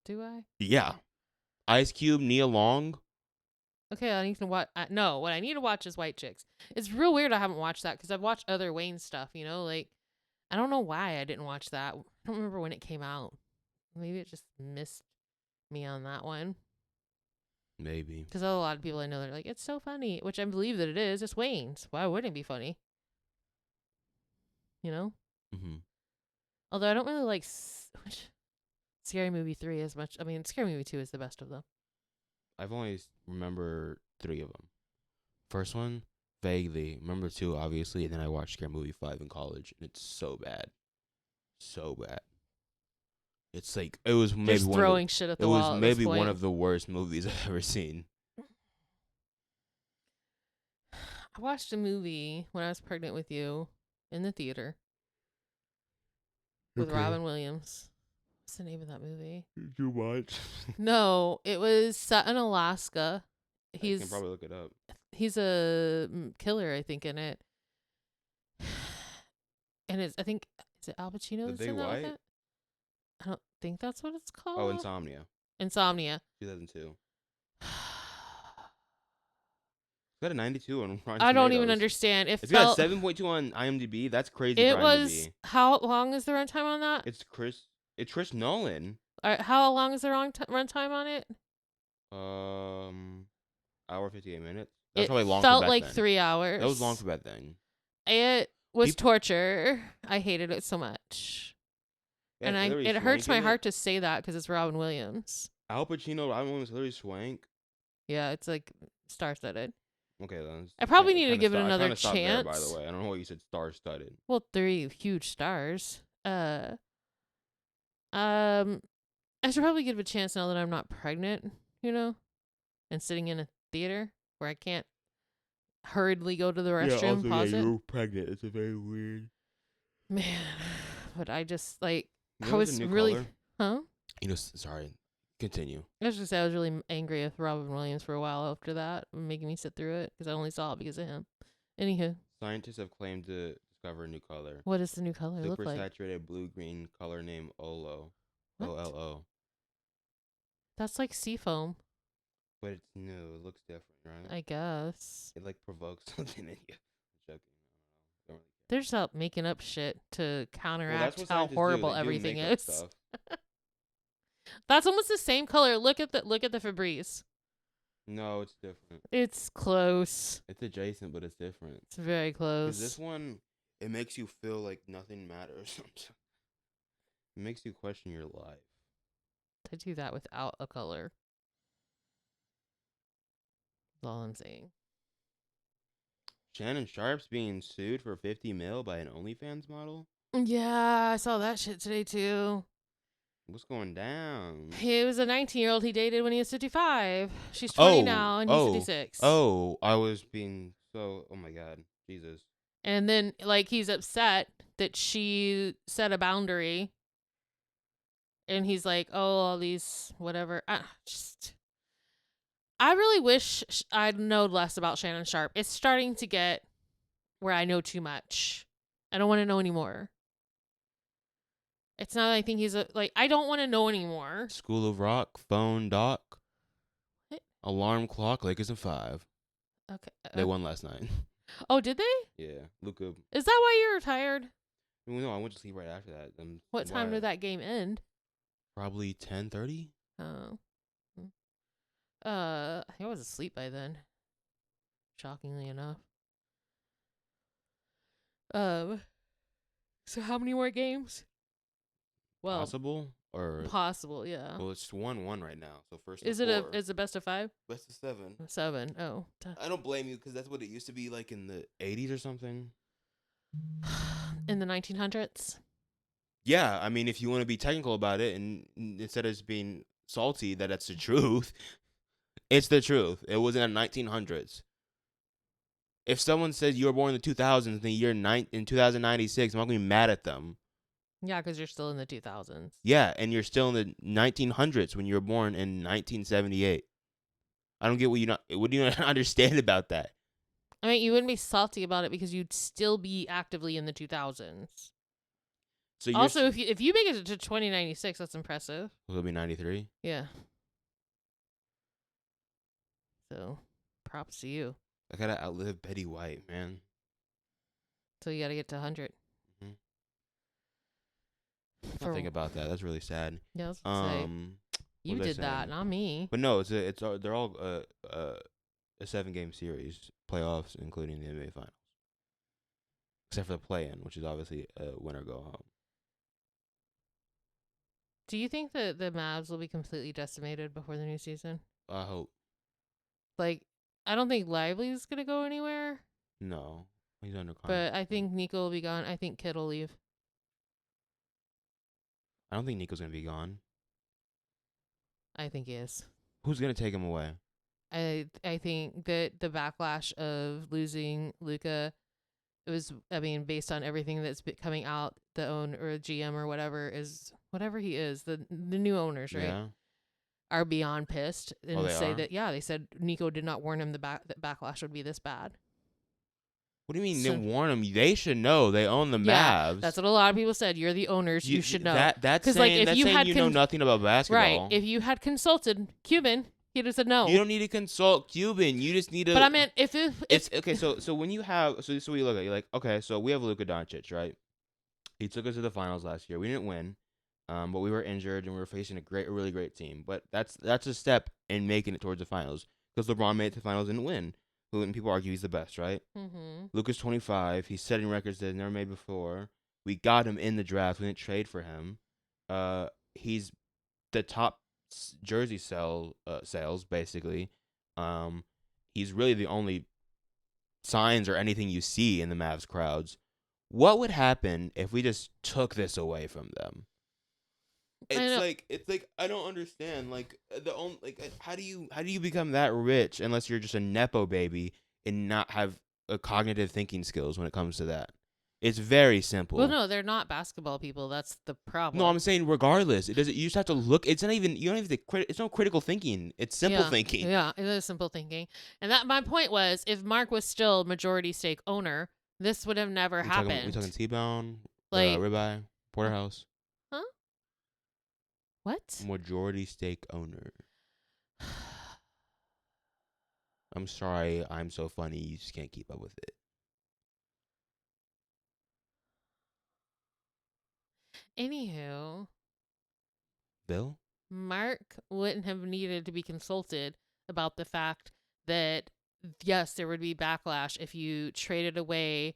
Do I? Yeah. Ice Cube, Nia Long. Okay, I need to watch. No, what I need to watch is White Chicks. It's real weird I haven't watched that because I've watched other Wayne stuff, you know? Like, I don't know why I didn't watch that. I don't remember when it came out. Maybe it just missed me on that one. Maybe. Because a lot of people I know, they're like, it's so funny, which I believe that it is. It's Wayne's. Why wouldn't it be funny? You know? Mm-hmm. Although I don't really like Scary Movie 3 as much. I mean, Scary Movie 2 is the best of them. I've only remember 3 of them. First one, vaguely. Remember 2, obviously. And then I watched Scary Movie 5 in college. And it's so bad. So bad. It's like, it was maybe just throwing shit at the wall. It was maybe one of the worst movies I've ever seen. I watched a movie when I was pregnant with you in the theater with Robin Williams. What's the name of that movie? Did you watch? No, it was set in Alaska. I can probably look it up. He's a killer, I think, in it. And I think, is it Al Pacino that's in that with it? I don't think that's what it's called. Oh, Insomnia. 2002. It's got a 92 on Rotten Tomatoes. I don't even understand. It's got a 7.2 on IMDb. That's crazy. It for was IMDb. How long is the runtime on that? It's Chris Nolan. How long is the runtime on it? Hour 58 minutes. That's probably long. Felt for like then. 3 hours. That was long for that thing. It was torture. I hated it so much. Yeah, and it hurts my heart to say that because it's Robin Williams. Al Pacino, Robin Williams, Hilary Swank. Yeah, it's like star-studded. Okay, then. I probably need to give it another chance. There, by the way, I don't know why you said star-studded. Well, 3 huge stars. I should probably give it a chance now that I'm not pregnant, you know, and sitting in a theater where I can't hurriedly go to the restroom. Yeah, also, you're pregnant. It's a very weird. Man, but I just like. You know, I was really, color? Huh? You know, sorry. Continue. I was just say I was really angry with Robin Williams for a while after that, making me sit through it because I only saw it because of him. Anywho, scientists have claimed to discover a new color. What does the new color look like? Supersaturated blue-green color named OLO. OLO. That's like seafoam. But it's new. It looks different, right? I guess. It like provokes something in you. I'm joking. They're just out making up shit to counteract how horrible everything is. That's almost the same color. Look at the Febreze. No, it's different. It's close. It's adjacent, but it's different. It's very close. 'Cause this one, it makes you feel like nothing matters. It makes you question your life. To do that without a color. That's all I'm saying. Shannon Sharp's being sued for $50 million by an OnlyFans model? Yeah, I saw that shit today too. What's going down? He was a 19-year-old he dated when he was 55. She's 20 now, and he's 56. Oh, I was being so... Oh, my God. Jesus. And then, like, he's upset that she set a boundary. And he's like, oh, all these, whatever. I really wish I'd known less about Shannon Sharp. It's starting to get where I know too much. I don't want to know anymore. It's not. I think he's I don't want to know anymore. School of Rock, phone, doc, what? Alarm clock, Lakers in 5. Okay. They won last night. Oh, did they? Yeah, Luka. Is that why you were tired? No, I went to sleep right after that. What time did that game end? Probably 10:30. Oh. I think I was asleep by then. Shockingly enough. So how many more games? Well, possible, yeah. Well, it's 1-1 right now. So first. Is it best of 5? Best of 7. 7. Oh. I don't blame you because that's what it used to be like in the 80s or something. In the 1900s. Yeah, I mean, if you want to be technical about it, and instead of just being salty, that's the truth. It's the truth. It was in the 1900s. If someone says you were born in the 2000s in the year in 2096, I'm not going to be mad at them. Yeah, because you're still in the 2000s. Yeah, and you're still in the 1900s when you were born in 1978. I don't get what do you not understand about that? I mean, you wouldn't be salty about it because you'd still be actively in the 2000s. So you're Also, if you make it to 2096, that's impressive. It'll be 93. Yeah. So, props to you. I gotta outlive Betty White, man. So you got to get to 100. I think about that. That's really sad. Yeah, I was gonna say, you did that, not me. But no, they're all a 7-game series, playoffs, including the NBA Finals, except for the play-in, which is obviously a win or go home. Do you think that the Mavs will be completely decimated before the new season? I hope. Like, I don't think Lively's gonna go anywhere. No, he's under contract. But I think Nico will be gone. I think Kid will leave. I don't think Nico's gonna be gone. I think he is. Who's gonna take him away? I think that the backlash of losing Luka, it was, I mean, based on everything that's been coming out, the owner or GM or whatever he is, the new owners, right? Yeah. Are beyond pissed and they say are? that, yeah, they said Nico did not warn him that backlash would be this bad. What do you mean they warn them? They should know. They own the Yeah, Mavs. that's what a lot of people said. You're the owners. You should know. That's 'Cause, saying, like, if you had know nothing about basketball. Right. If you had consulted Cuban, he'd have said no. You don't need to consult Cuban. You just need to. But I meant if it's okay. So when you have so we look at, you're like, okay, so we have Luka Doncic, right? He took us to the finals last year. We didn't win, but we were injured and we were facing a really great team. But that's a step in making it towards the finals, because LeBron made it to the finals and didn't win. And people argue he's the best, right? Mm-hmm. Luka's 25. He's setting records that he's never made before. We got him in the draft. We didn't trade for him. He's the top jersey sales, basically. He's really the only signs or anything you see in the Mavs crowds. What would happen if we just took this away from them? It's like I don't understand. How do you become that rich unless you're just a nepo baby and not have a cognitive thinking skills when it comes to that? It's very simple. Well, no, they're not basketball people. That's the problem. No, I'm saying regardless, it doesn't. You just have to look. It's not even. You don't even. It's no critical thinking. It's simple thinking. Yeah, it is simple thinking. And that my point was, if Mark was still majority stake owner, this would have never happened. We talking T-bone, like ribeye, porterhouse. Huh? What? Majority stake owner. I'm sorry, I'm so funny. You just can't keep up with it. Anywho, Bill? Mark wouldn't have needed to be consulted about the fact that, yes, there would be backlash if you traded away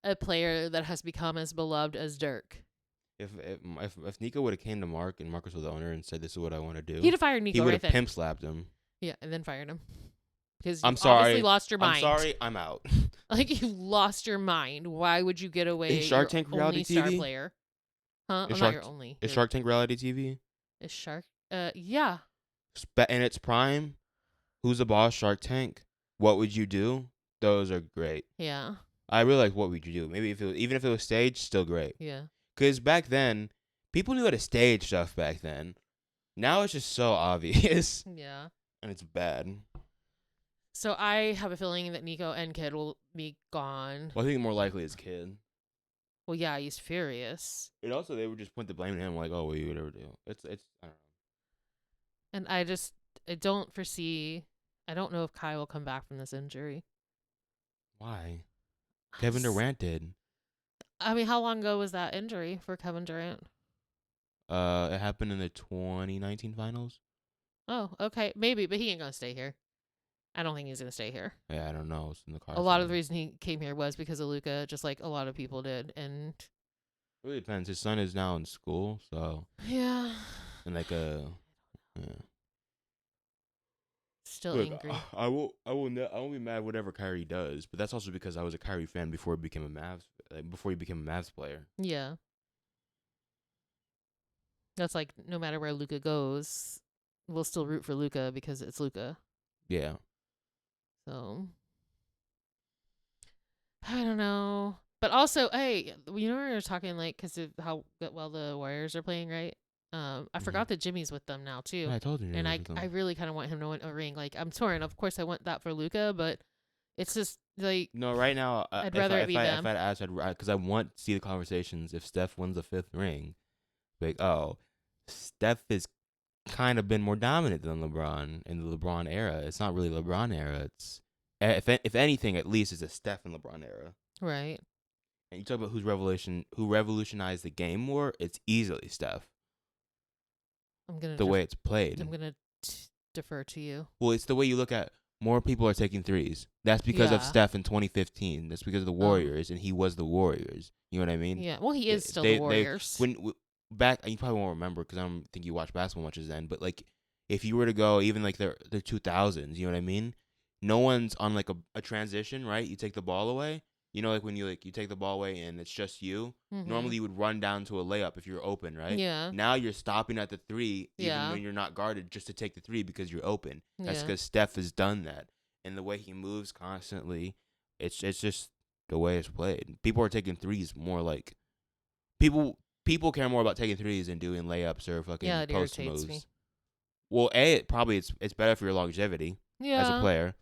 a player that has become as beloved as Dirk. If Nico would have came to Mark and Marcus was the owner and said, "This is what I want to do," he'd have fired Nico. He would have right pimp slapped him. Yeah, and then fired him. Because I'm you sorry. obviously lost your mind. I'm sorry. I'm out. Like, you lost your mind. Why would you get away? Is Shark Tank your reality only star TV? player? Huh? Is Not your only. Is Shark Tank reality TV? Is Shark? Yeah. In its prime, Who's the Boss? Shark Tank. What would you do? Those are great. Yeah. I really like What Would You Do. Maybe even if it was staged, still great. Yeah. Because back then, people knew how to stage stuff back then. Now it's just so obvious. Yeah. And it's bad. So I have a feeling that Nico and Kid will be gone. Well, I think more likely is Kid. Well, yeah, he's furious. And also, they would just point the blame on him, like, "Oh, well, you would ever do." It's I don't know. And I don't foresee. I don't know if Kai will come back from this injury. Why? Kevin Durant did. I mean, how long ago was that injury for Kevin Durant? It happened in the 2019 finals. Oh, okay, maybe, but he ain't gonna stay here. I don't think he's gonna stay here. Yeah, I don't know. It's in the car. A lot of the reason he came here was because of Luka, just like a lot of people did, and it really depends. His son is now in school, so yeah, and yeah. Still angry. I won't be mad whatever Kyrie does, but that's also because I was a Kyrie fan before he became a Mavs player. Yeah. That's like, no matter where Luka goes, we'll still root for Luka because it's Luka. Yeah. So, I don't know. But also, hey, you know, we were talking, like, because of how well the Warriors are playing, right? I forgot that Jimmy's with them now too. Yeah, I told you. And I really kind of want him to win a ring. Like, I'm torn. Of course, I want that for Luka, but it's just like, no, right now, I'd rather it be them. If I'd asked, because I want to see the conversations. If Steph wins the 5th ring, like, oh, Steph has kind of been more dominant than LeBron in the LeBron era. It's not really LeBron era. It's if anything, at least it's a Steph and LeBron era. Right. And you talk about who revolutionized the game more. It's easily Steph. Way it's played. I'm gonna defer to you. Well, it's the way you look at. More people are taking threes. That's because of Steph in 2015. That's because of the Warriors, and he was the Warriors. You know what I mean? Yeah. Well, he is still the Warriors. Back, you probably won't remember because I don't think you watch basketball much as then. But like, if you were to go even like the 2000s, you know what I mean? No one's on like a transition, right? You take the ball away. You know, like when you take the ball away and it's just you. Mm-hmm. Normally, you would run down to a layup if you're open, right? Yeah. Now you're stopping at the 3, even when you're not guarded, just to take the 3 because you're open. That's because Steph has done that, and the way he moves constantly, it's just the way it's played. People are taking threes more like people care more about taking threes than doing layups or fucking post moves. Me. Well, it's better for your longevity as a player.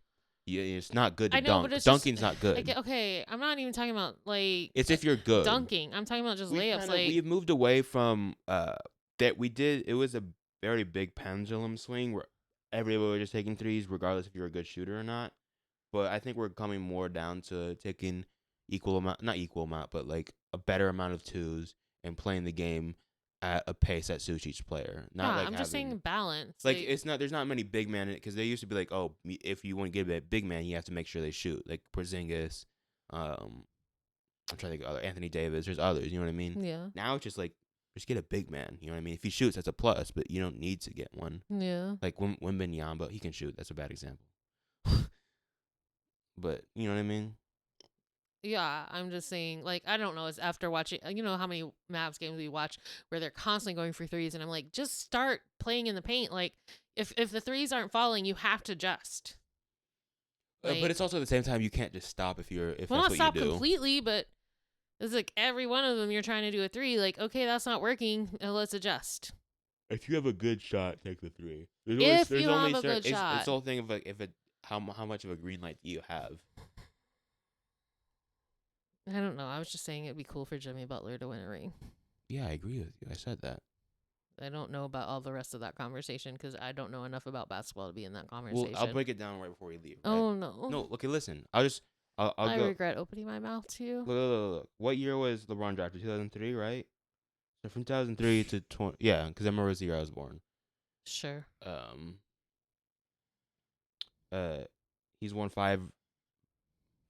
Yeah, it's not good to dunk. Dunking's not good. Okay, I'm not even talking about like. It's if you're good. Dunking. I'm talking about just layups. We've moved away from that. We did. It was a very big pendulum swing where everybody was just taking threes, regardless if you're a good shooter or not. But I think we're coming more down to taking not equal amount, but like a better amount of twos and playing the game at a pace that suits each player. I'm just saying balance. Like it's not. There's not many big men in it because they used to be like, oh, if you want to get a big man, you have to make sure they shoot. Like Porzingis, I'm trying to think of other Anthony Davis. There's others. You know what I mean? Yeah. Now it's just like just get a big man. You know what I mean? If he shoots, that's a plus, but you don't need to get one. Yeah. Like Wembanyama, he can shoot. That's a bad example. But you know what I mean? Yeah, I'm just saying, like, I don't know. It's after watching, you know, how many Mavs games we watch where they're constantly going for threes, and I'm like, just start playing in the paint. Like, if the threes aren't falling, you have to adjust. Like, but it's also at the same time you can't just stop if well, that's not what stop you do. Completely, but it's like every one of them you're trying to do a 3. Like, okay, that's not working. Let's adjust. If you have a good shot, take the 3. There's you have a good shot, it's the whole thing of like how much of a green light do you have? I don't know. I was just saying it'd be cool for Jimmy Butler to win a ring. Yeah, I agree with you. I said that. I don't know about all the rest of that conversation because I don't know enough about basketball to be in that conversation. Well, I'll break it down right before we leave. Right? Oh, no. No, okay, listen. I'll I go. regret opening my mouth to you. Look. What year was LeBron drafted? 2003, right? So from 2003 to 20. Yeah, because I remember it was the year I was born. Sure. He's won 5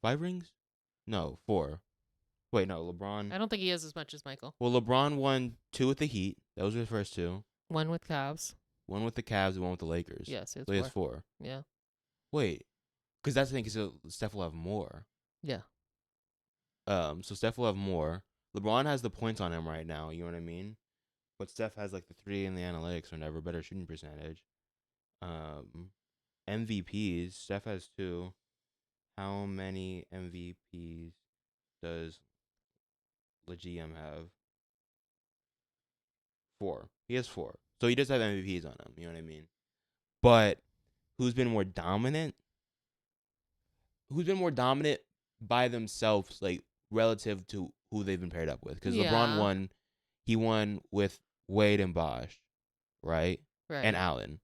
rings? No, 4. Wait, no, LeBron. I don't think he has as much as Michael. Well, LeBron won 2 with the Heat. Those were the first 2. 1 with Cavs. 1 with the Cavs and 1 with the Lakers. Yes, he has 4. Yeah. Wait, because that's the thing. Because Steph will have more. Yeah. So Steph will have more. LeBron has the points on him right now. You know what I mean? But Steph has like the 3 in the analytics or whatever, better shooting percentage. MVPs. Steph has 2. How many MVPs does the GM have? 4. He has 4. So he does have MVPs on him. You know what I mean? But who's been more dominant? Who's been more dominant by themselves, like relative to who they've been paired up with? Because LeBron won. He won with Wade and Bosh, right? Right. And Allen.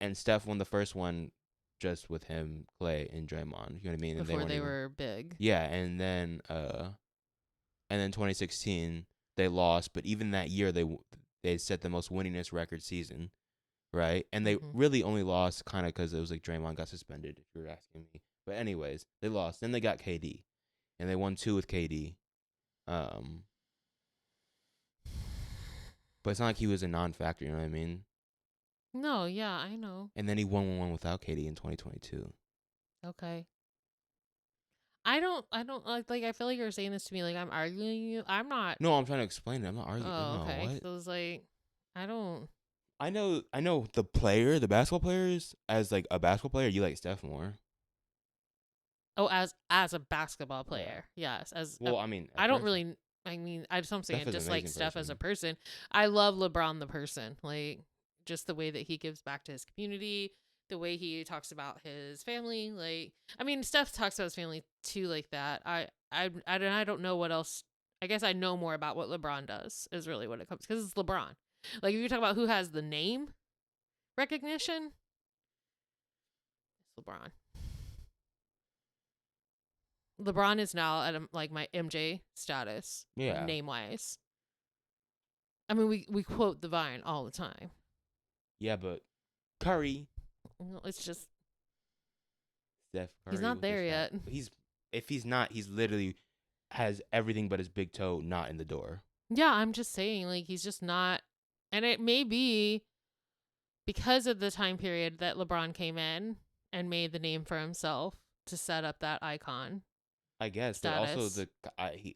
And Steph won the first one just with him, Clay, and Draymond. You know what I mean? Before they were big. Yeah, and then 2016 they lost, but even that year they set the most winningest record season, right? And they really only lost kind of because it was like Draymond got suspended, if you're asking me. But anyways, they lost. Then they got KD, and they won 2 with KD. But it's not like he was a non-factor, you know what I mean? No, yeah, I know. And then he won 1 without KD in 2022. Okay. I don't like I feel like you're saying this to me like I'm arguing you. I'm not. No, I'm trying to explain it. I'm not arguing. Oh, okay. No, what? So it's like I don't. I know the basketball players, as like a basketball player, you like Steph more. Oh, as a basketball player. Yes, as well, I mean, I don't really I mean, I'm saying Steph is just an like amazing Steph as a person. person. I love LeBron the person. Like just the way that he gives back to his community, the way he talks about his family. Like I mean, Steph talks about his family too, like that. I don't know what else. I guess I know more about what LeBron does. Is really what it comes because it's LeBron. Like if you talk about who has the name recognition, it's LeBron. LeBron is now at like my MJ status, Yeah. name wise. I mean, we quote the Vine all the time. Yeah, but Curry. Well, it's just Steph Curry. he's not there yet. If he's not, he's literally has everything but his big toe not in the door. Yeah, I'm just saying, like he's just not, and it may be because of the time period that LeBron came in and made the name for himself to set up that icon. I guess, status. but also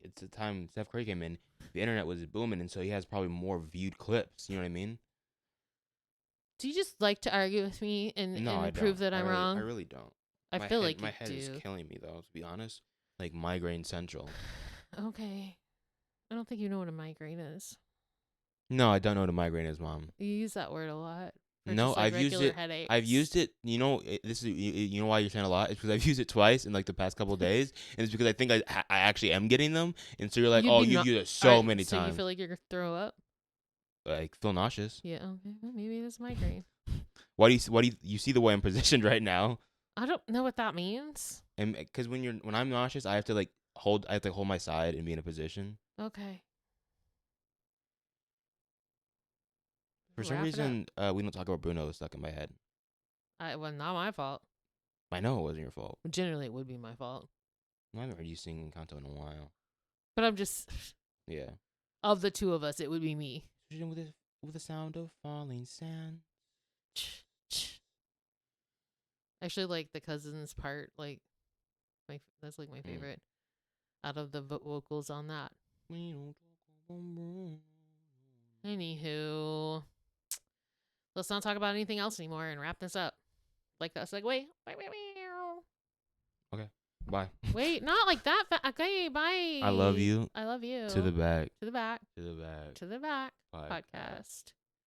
it's the time Steph Curry came in, the internet was booming, and so he has probably more viewed clips. You know what I mean? Do you just like to argue with me and prove that I'm wrong? I really don't. I feel like my head is killing me though. To be honest, like migraine central. Okay, I don't think you know what a migraine is. No, I don't know what a migraine is, Mom. You use that word a lot. No, I've used it. Headaches. I've used it. You know, this is you know why you're saying a lot. It's because I've used it twice in like the past couple of days, and it's because I think I actually am getting them, and so you're like, oh, you've used it so many times. So you feel like you're gonna throw up? Like feel nauseous. Yeah. Okay. Well, maybe it's migraine. Why do you see the way I'm positioned right now? I don't know what that means. And because when I'm nauseous, I have to hold my side and be in a position. Okay. For some reason, we don't talk about Bruno. It's stuck in my head. Well, not my fault. I know it wasn't your fault. Generally, it would be my fault. I haven't heard you sing Encanto in a while. But I'm just. Yeah. Of the two of us, it would be me. With the sound of falling sand. I actually like the cousins part. Like, that's like my favorite out of the vocals on that. Anywho, let's not talk about anything else anymore and wrap this up. Like that segue. Okay. Bye. Wait, not like that. Okay, bye. I love you. I love you. To the back. To the back. To the back. To the back. Podcast. Podcast.